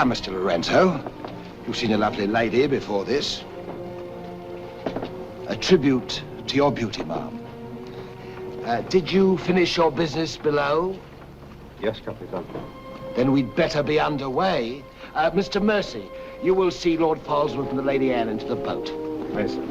Come, Mr. Lorenzo. You've seen a lovely lady before this. A tribute to your beauty, ma'am. Did you finish your business below? Yes, Capitão. Then we'd better be underway. Mr. Mercy, you will see Lord Falsworth and the Lady Anne into the boat. Yes, sir.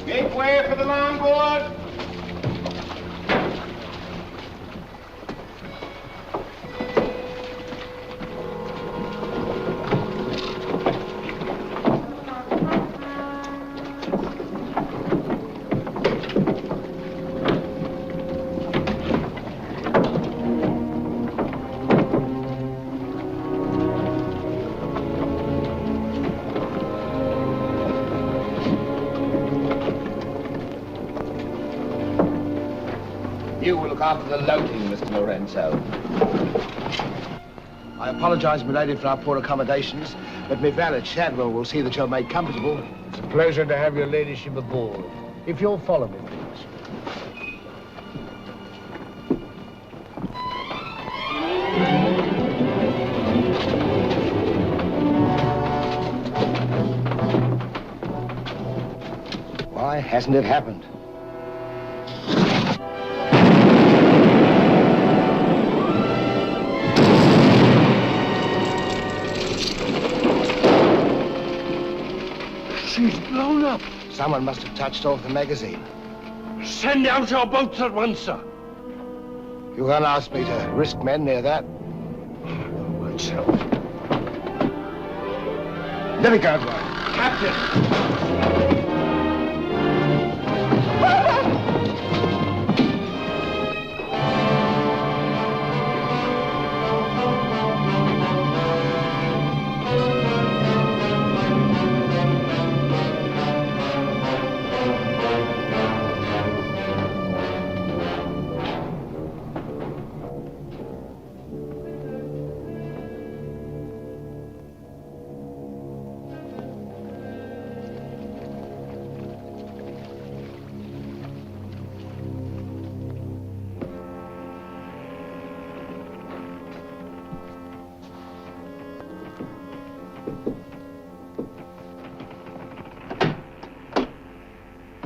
Make way for the longboard. You will look after the loading, Mr. Lorenzo. I apologize, milady, for our poor accommodations, but my valet Shadwell will see that you're made comfortable. It's a pleasure to have your ladyship aboard. If you'll follow me, please. Why hasn't it happened? She's blown up. Someone must have touched off the magazine. Send out your boats at once, sir. You can't ask me to risk men near that. Myself. Let me go, boy. Captain!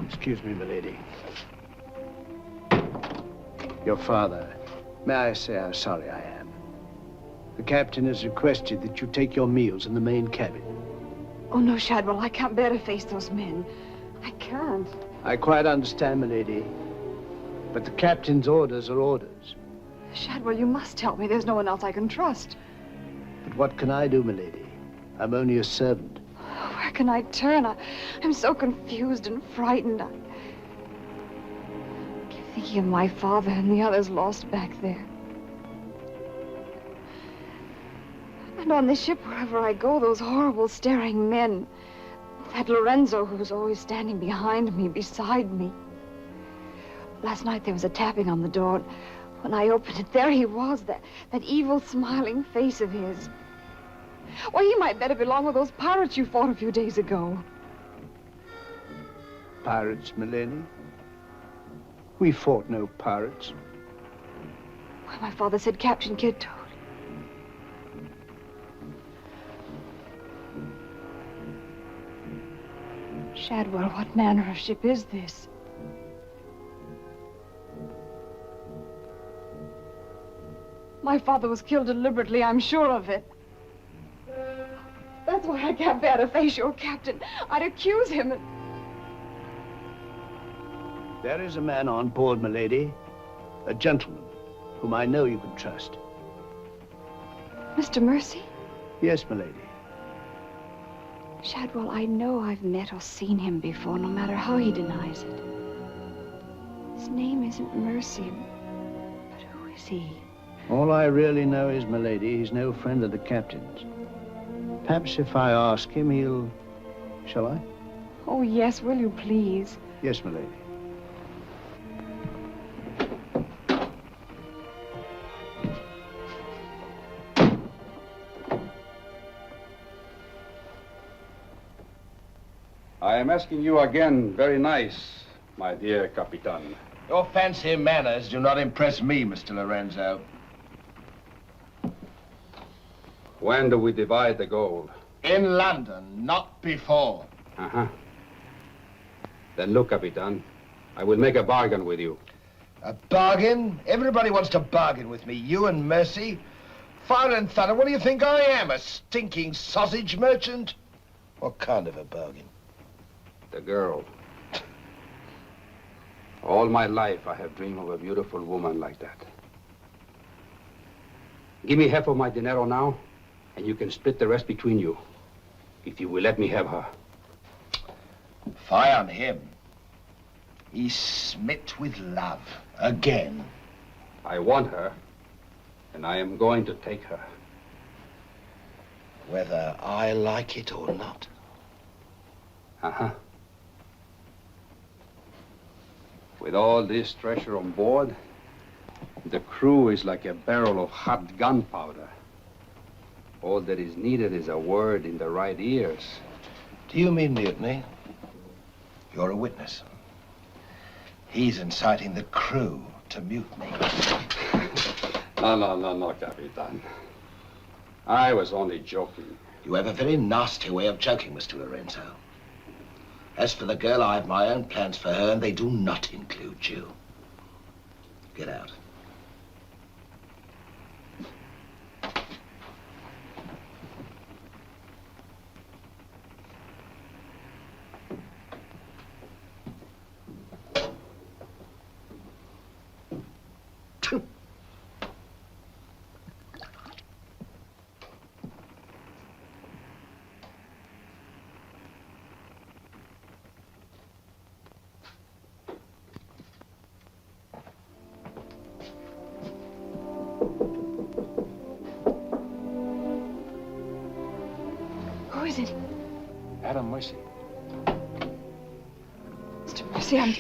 Excuse me, milady. Your father. May I say how sorry I am? The captain has requested that you take your meals in the main cabin. Oh, no, Shadwell, I can't bear to face those men. I can't. I quite understand, milady. But the captain's orders are orders. Shadwell, you must help me. There's no one else I can trust. But what can I do, milady? I'm only a servant. Where can I turn? I'm so confused and frightened. I keep thinking of my father and the others lost back there. And on the ship, wherever I go, those horrible staring men. That Lorenzo who's always standing behind me, beside me. Last night there was a tapping on the door. When I opened it, there he was, that evil smiling face of his. Why, he might better belong with those pirates you fought a few days ago. Pirates, milady? We fought no pirates. Why, my father said Captain Kidd told. Shadwell, what manner of ship is this? My father was killed deliberately, I'm sure of it. That's why I can't bear to face your captain. I'd accuse him. There is a man on board, milady. A gentleman whom I know you can trust. Mr. Mercy? Yes, milady. Shadwell, I know I've met or seen him before, no matter how he denies it. His name isn't Mercy, but who is he? All I really know is, milady, he's no friend of the captain's. Perhaps if I ask him, he'll... Shall I? Oh, yes, will you please? Yes, milady. I am asking you again, very nice, my dear Capitán. Your fancy manners do not impress me, Mr. Lorenzo. When do we divide the gold? In London, not before. Uh-huh. Then look, Capitán, I will make a bargain with you. A bargain? Everybody wants to bargain with me. You and Mercy. Fire and thunder, what do you think I am? A stinking sausage merchant? What kind of a bargain? The girl. All my life, I have dreamed of a beautiful woman like that. Give me half of my dinero now, and you can split the rest between you, if you will let me have her. Fie on him. He's smit with love, again. I want her, and I am going to take her. Whether I like it or not. Uh-huh. With all this treasure on board, the crew is like a barrel of hot gunpowder. All that is needed is a word in the right ears. Do you mean mutiny? You're a witness. He's inciting the crew to mutiny. No, Capitán. I was only joking. You have a very nasty way of joking, Mr. Lorenzo. As for the girl, I have my own plans for her, and they do not include you. Get out. Who is it? Adam Mercy. Mr. Mercy, I'm...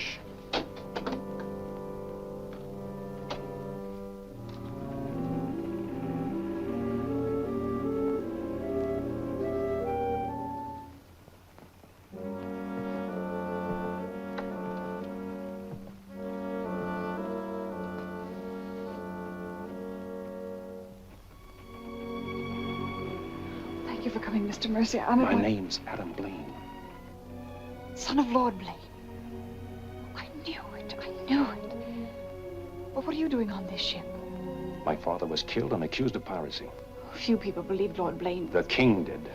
Thank you for coming, Mr. Mercy. My name's Adam Blaine. Son of Lord Blaine. I knew it. I knew it. But what are you doing on this ship? My father was killed and accused of piracy. Few people believed Lord Blaine. The king did.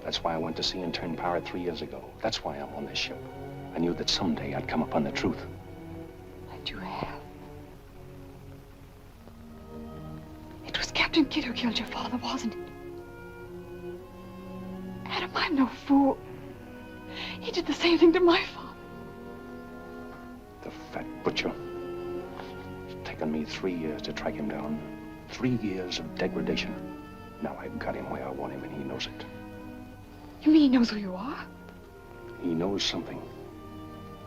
That's why I went to sea and turned pirate 3 years ago. That's why I'm on this ship. I knew that someday I'd come upon the truth. And you have. It was Captain Kidd who killed your father, wasn't it? Adam, I'm no fool. He did the same thing to my father. The fat butcher. It's taken me 3 years to track him down. 3 years of degradation. Now I've got him where I want him, and he knows it. You mean he knows who you are? He knows something.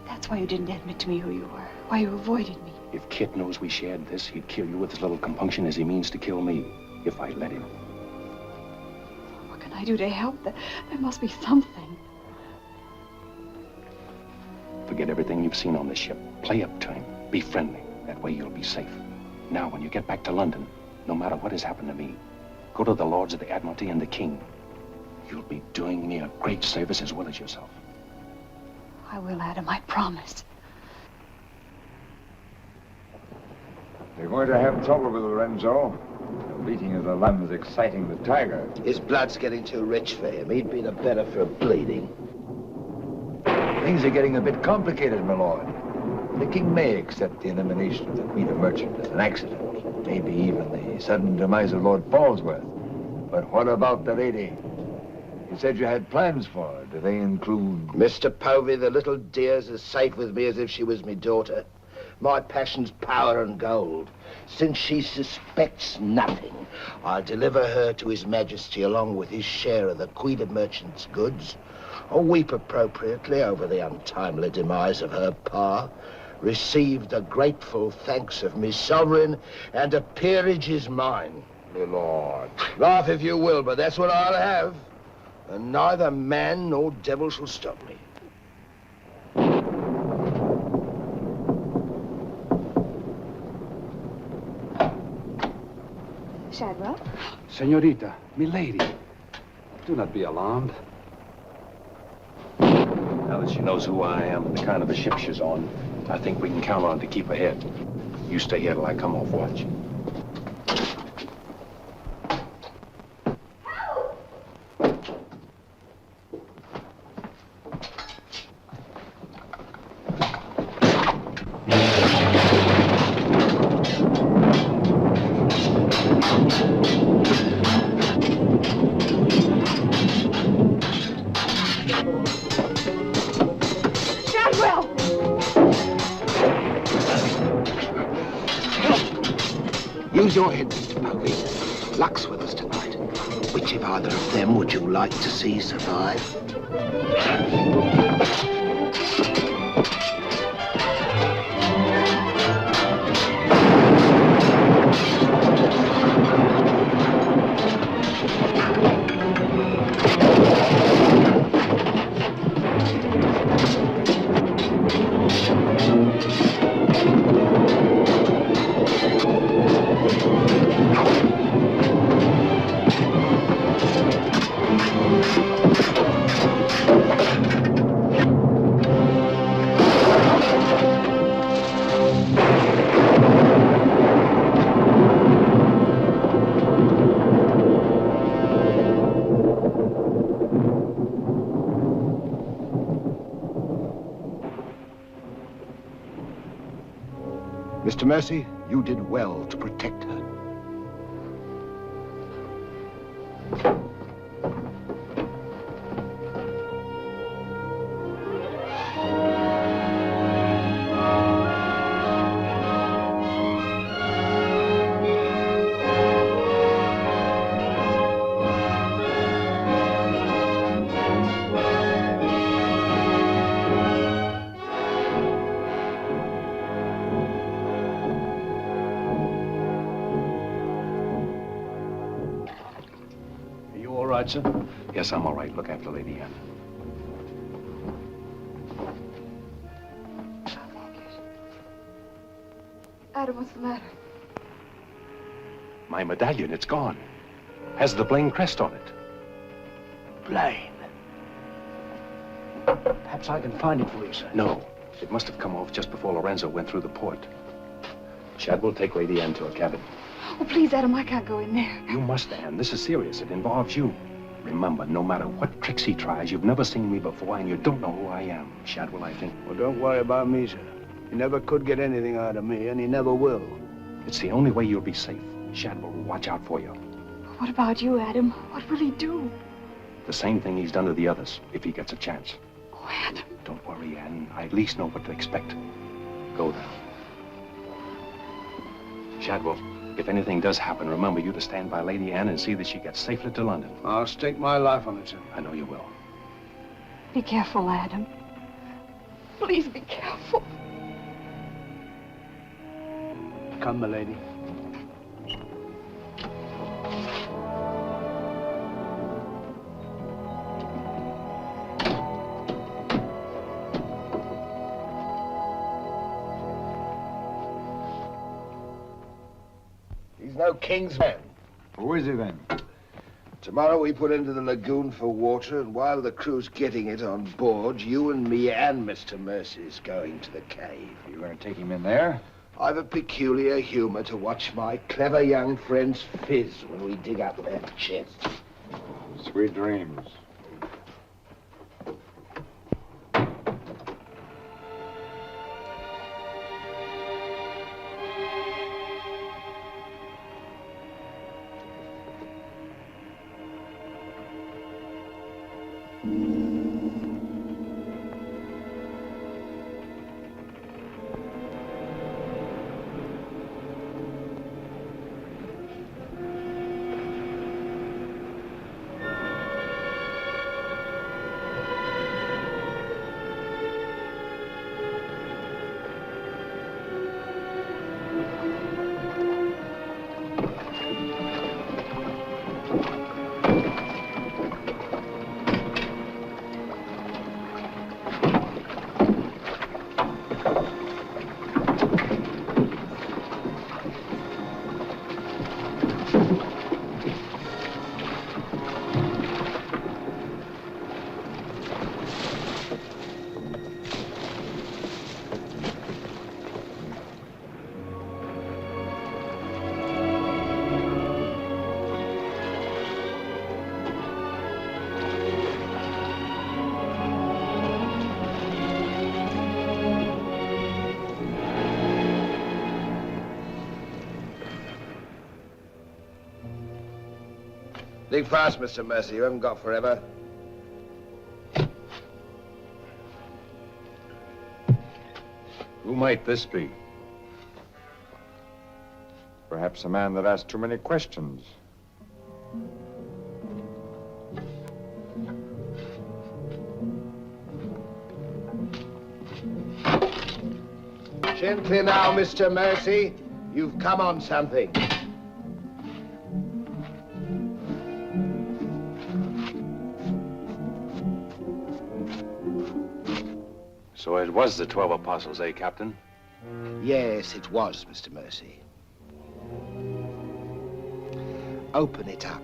That's why you didn't admit to me who you were. Why you avoided me. If Kit knows we shared this, he'd kill you with as little compunction as he means to kill me, if I let him. What can I do to help? There must be something. Forget everything you've seen on this ship. Play up to him. Be friendly. That way you'll be safe. Now, when you get back to London, no matter what has happened to me, go to the Lords of the Admiralty and the King. You'll be doing me a great service as well as yourself. I will, Adam, I promise. You're going to have trouble with Lorenzo. The beating of the lamb is exciting the tiger. His blood's getting too rich for him. He'd be the better for bleeding. Things are getting a bit complicated, my lord. The king may accept the elimination of the Queen of Merchant as an accident, maybe even the sudden demise of Lord Falsworth. But what about the lady? You said you had plans for her. Do they include... Mr. Povey, the little dear's as safe with me as if she was me daughter. My passion's power and gold. Since she suspects nothing, I'll deliver her to His Majesty along with his share of the Queen of Merchant's goods, or weep appropriately over the untimely demise of her pa, receive the grateful thanks of me sovereign, and a peerage is mine. My lord. Laugh if you will, but that's what I'll have. And neither man nor devil shall stop me. Shadwell? Senorita, milady, do not be alarmed. Now that she knows who I am and the kind of a ship she's on, I think we can count on to keep ahead. You stay here till I come off watch. Use your head, Mr. Povey. Luck's with us tonight. Which of either of them would you like to see survive? Mr. Mercy, you did well to protect her. Sir? Yes, I'm all right. Look after Lady Anne. Adam, what's the matter? My medallion, it's gone. Has the Blaine crest on it. Blaine. Perhaps I can find it for you, sir. No. It must have come off just before Lorenzo went through the port. Shadwell, take Lady Anne to her cabin. Oh, please, Adam, I can't go in there. You must, Anne. This is serious. It involves you. Remember, no matter what tricks he tries, you've never seen me before, and you don't know who I am. Shadwell, I think. Well, don't worry about me, sir. He never could get anything out of me, and he never will. It's the only way you'll be safe. Shadwell will watch out for you. What about you, Adam? What will he do? The same thing he's done to the others, if he gets a chance. Oh, Adam. Don't worry, Anne. I at least know what to expect. Go now. Shadwell, if anything does happen, remember you to stand by Lady Anne and see that she gets safely to London. I'll stake my life on it, sir. I know you will. Be careful, Adam. Please be careful. Come, my lady. He's no king's man. Who is he then? Tomorrow we put into the lagoon for water, and while the crew's getting it on board, you and me and Mr. Mercy's going to the cave. You're going to take him in there? I've a peculiar humor to watch my clever young friends fizz when we dig up that chest. Sweet dreams. Think fast, Mr. Mercy. You haven't got forever. Who might this be? Perhaps a man that asked too many questions. Gently now, Mr. Mercy. You've come on something. So it was the 12 apostles, eh, Captain? Yes, it was, Mr. Mercy. Open it up.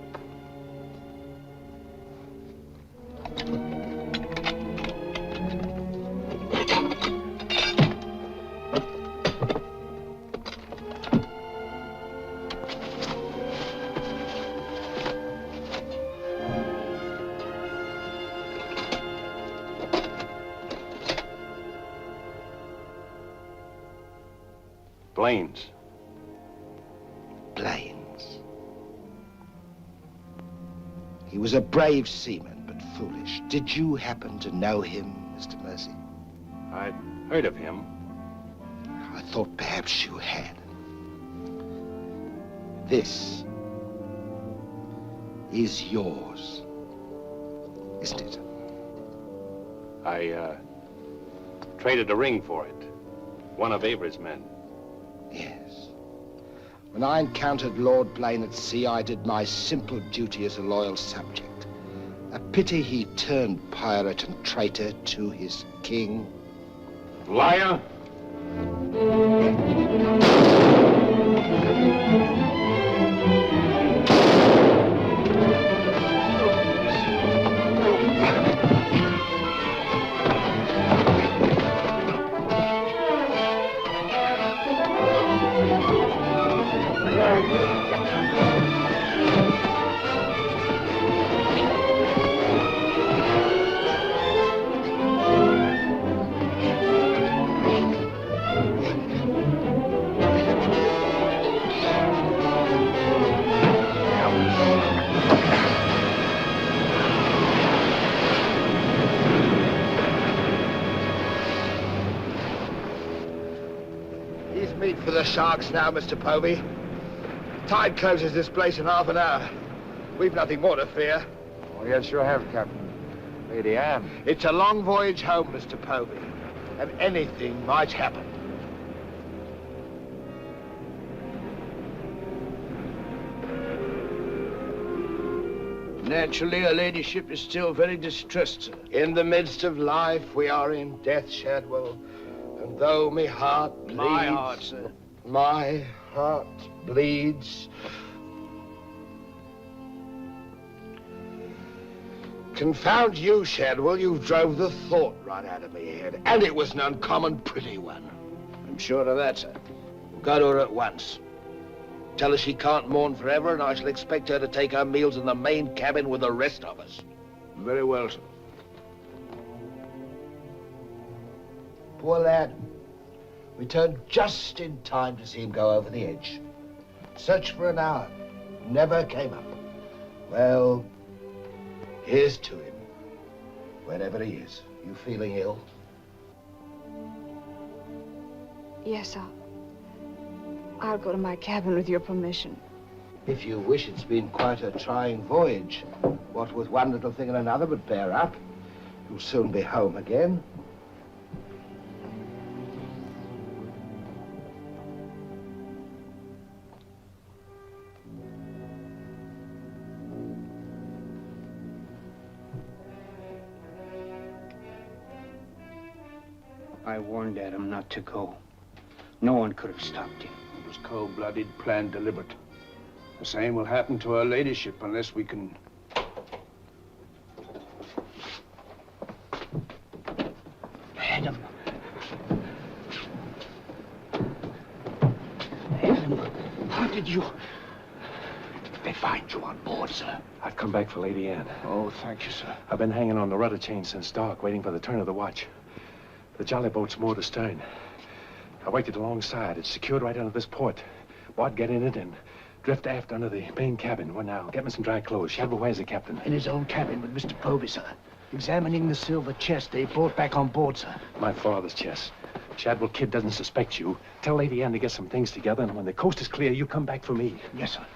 Blaines. Blaines. He was a brave seaman, but foolish. Did you happen to know him, Mr. Mercy? I'd heard of him. I thought perhaps you had. This is yours, isn't it? I, traded a ring for it. One of Avery's men. Yes. When I encountered Lord Blaine at sea, I did my simple duty as a loyal subject. A pity he turned pirate and traitor to his king. Liar! For the sharks now, Mr. Povey. Tide closes this place in half an hour. We've nothing more to fear. Oh, yes, you have, Captain. Lady Anne. It's a long voyage home, Mr. Povey, and anything might happen. Naturally, her ladyship is still very distressed, sir. In the midst of life, we are in death, Shadwell. And though my heart bleeds... My heart, sir. My heart bleeds. Confound you, Shadwell. You drove the thought right out of me head. And it was an uncommon pretty one. I'm sure of that, sir. Go to her at once. Tell her she can't mourn forever, and I shall expect her to take her meals in the main cabin with the rest of us. Very well, sir. Poor lad. Returned just in time to see him go over the edge. Searched for an hour. Never came up. Well, here's to him. Wherever he is. You feeling ill? Yes, I'll go to my cabin with your permission. If you wish, it's been quite a trying voyage. What with one little thing and another, but bear up. You'll soon be home again. I warned Adam not to go. No one could have stopped him. It was cold-blooded, planned, deliberate. The same will happen to her ladyship unless we can... Adam. Adam, how did you... They find you on board, sir. I've come back for Lady Anne. Oh, thank you, sir. I've been hanging on the rudder chain since dark, waiting for the turn of the watch. The jolly boat's moored astern. I waited alongside. It's secured right under this port. Wad get in it and Drift aft under the main cabin. What now? Get me some dry clothes. Shadwell, where's the captain? In his own cabin with Mr. Povey, sir. Examining the silver chest they brought back on board, sir. My father's chest. Shadwell Kid doesn't suspect you. Tell Lady Anne to get some things together, and when the coast is clear, you come back for me. Yes, sir.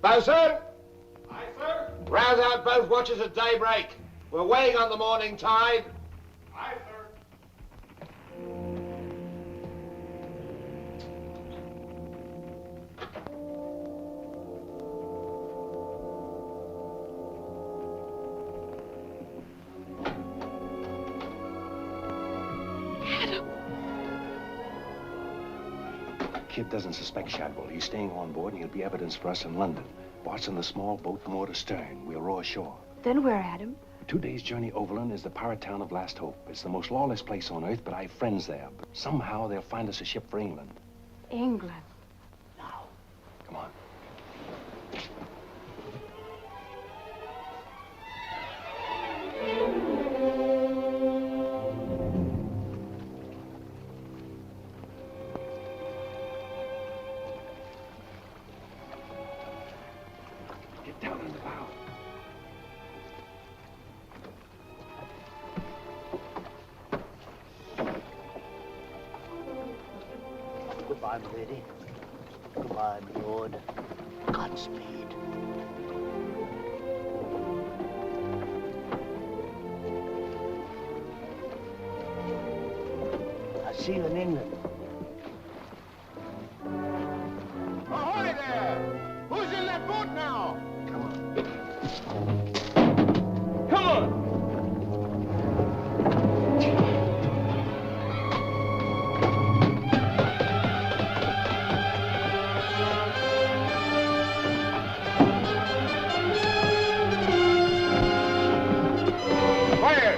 Bosun! Aye, sir? Rouse out both watches at daybreak. We're weighing on the morning tide. Aye, sir. Kid doesn't suspect Shadwell. He's staying on board, and he'll be evidence for us in London. Watching the small boat from moored astern. We'll row ashore. Then where, Adam? 2 days' journey overland is the pirate town of Last Hope. It's the most lawless place on earth, but I've friends there. But somehow they'll find us a ship for England. England. Come on. Get down in the bow. Goodbye, my lady. Goodbye, my lord. Godspeed. I'll see you in England. Ahoy there! Who's in that boat now? Come on! Fire!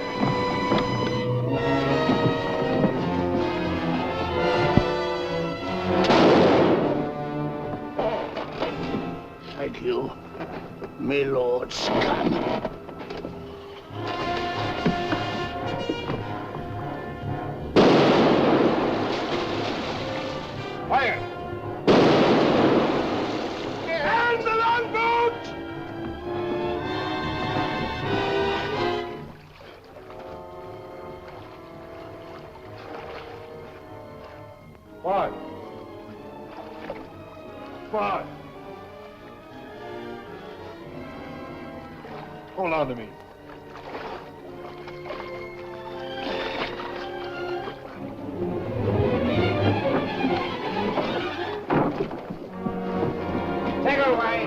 Thank you, my lord Scott. Fire! And the longboat! Fire! Fire! Hold on to me. Take her away.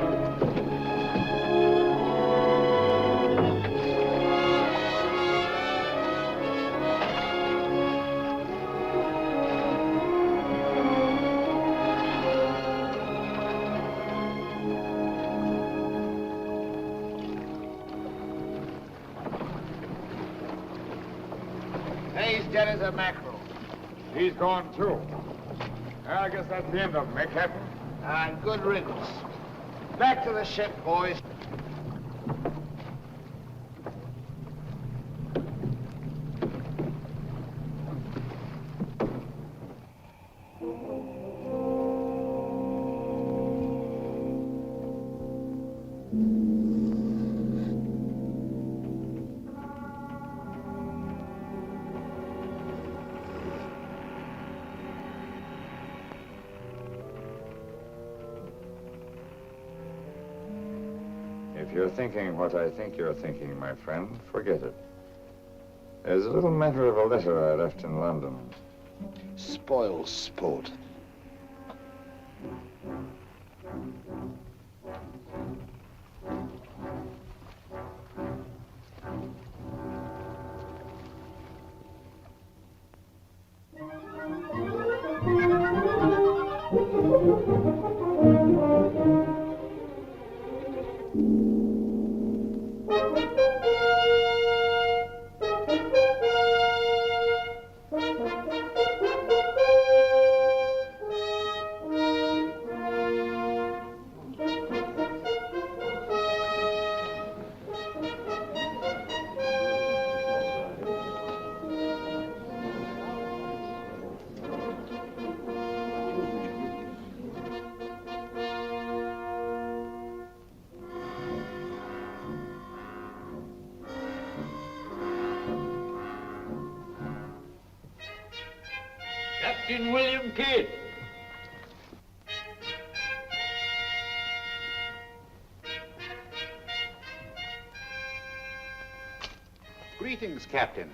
He's dead as a mackerel. He's gone too. I guess that's the end of him, eh, Captain? And good riddance. Back to the ship, boys. If you're thinking what I think you're thinking, my friend, forget it. There's a little matter of a letter I left in London. Spoil sport. Captain William Kidd. Greetings, Captain.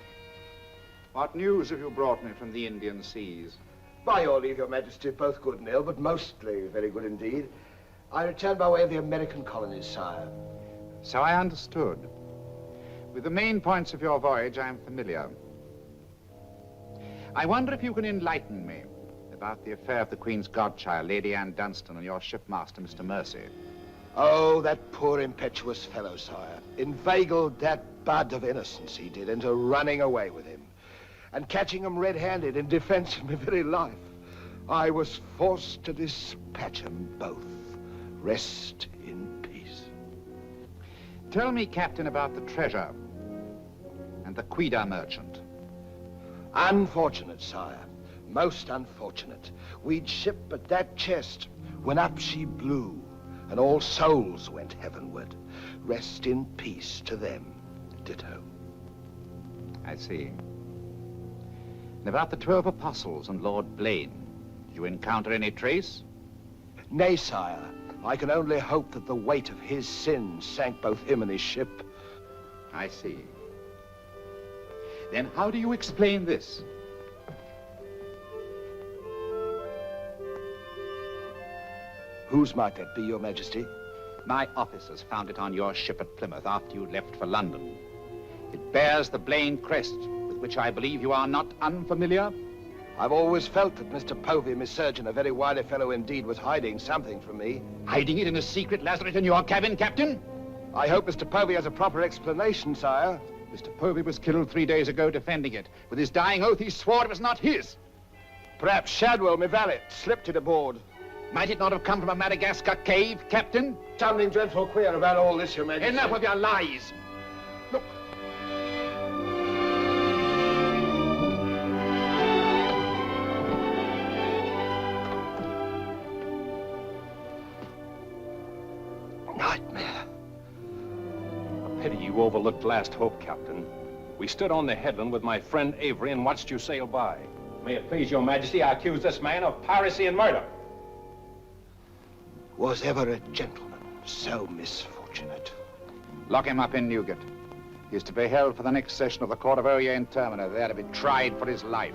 What news have you brought me from the Indian seas? By your leave, Your Majesty, both good and ill, but mostly very good indeed. I returned by way of the American colonies, sire. So I understood. With the main points of your voyage, I am familiar. I wonder if you can enlighten me about the affair of the Queen's godchild, Lady Anne Dunstan, and your shipmaster, Mr. Mercy. Oh, that poor impetuous fellow, sire. Inveigled that bud of innocence he did into running away with him. And catching him red-handed in defense of my very life, I was forced to dispatch them both. Rest in peace. Tell me, Captain, about the treasure and the Quida merchant. Unfortunate, sire. Most unfortunate. We'd ship but that chest when up she blew, and all souls went heavenward. Rest in peace to them. Ditto. I see. And about the 12 apostles and Lord Blaine, did you encounter any trace? Nay, sire. I can only hope that the weight of his sins sank both him and his ship. I see. Then how do you explain this? Whose might that be, Your Majesty? My officers found it on your ship at Plymouth after you left for London. It bears the Blaine crest, with which I believe you are not unfamiliar. I've always felt that Mr. Povey, my surgeon, a very wily fellow indeed, was hiding something from me. Hiding it in a secret lazaret in your cabin, Captain? I hope Mr. Povey has a proper explanation, sire. Mr. Povey was killed 3 days ago defending it. With his dying oath, he swore it was not his. Perhaps Shadwell, my valet, slipped it aboard. Might it not have come from a Madagascar cave, Captain? Something dreadful queer about all this, Your Majesty. Enough of your lies. Look. Nightmare. A pity you overlooked last hope, Captain. We stood on the headland with my friend Avery and watched you sail by. May it please your majesty, I accuse this man of piracy and murder. Was ever a gentleman so misfortunate? Lock him up in Newgate. He is to be held for the next session of the Court of Oyer in Termina, there to be tried for his life.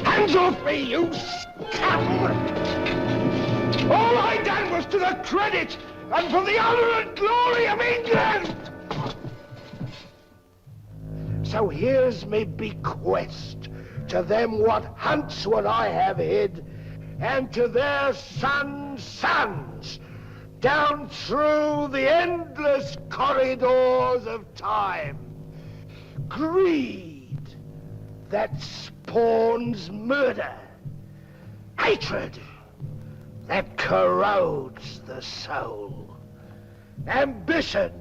Hands off me, you scoundrel! All I done was to the credit and for the honor and glory of England! So here's me bequest to them what hunts what I have hid, and to their sons' sons, down through the endless corridors of time. Greed that spawns murder. Hatred that corrodes the soul. Ambition,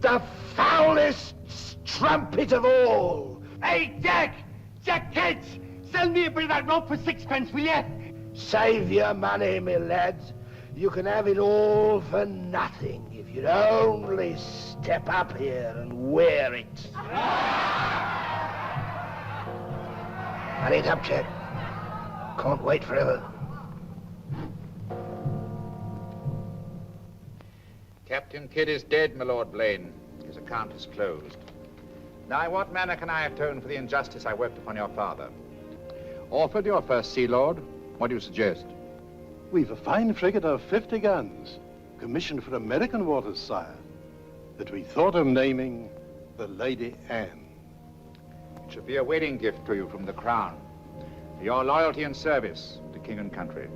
the foulest strumpet of all. Hey, Jack! Jack Ketch! Sell me a bit of that rope for 6pence, will you? Save your money, my lads. You can have it all for nothing if you'd only step up here and wear it. Hurry it up, Jack. Can't wait forever. Captain Kidd is dead, my Lord Blaine. His account is closed. Now, in what manner can I atone for the injustice I worked upon your father? Orford, your first Sea Lord, what do you suggest? We've a fine frigate of 50 guns, commissioned for American waters, sire, that we thought of naming the Lady Anne. It should be a wedding gift to you from the Crown, for your loyalty and service to king and country.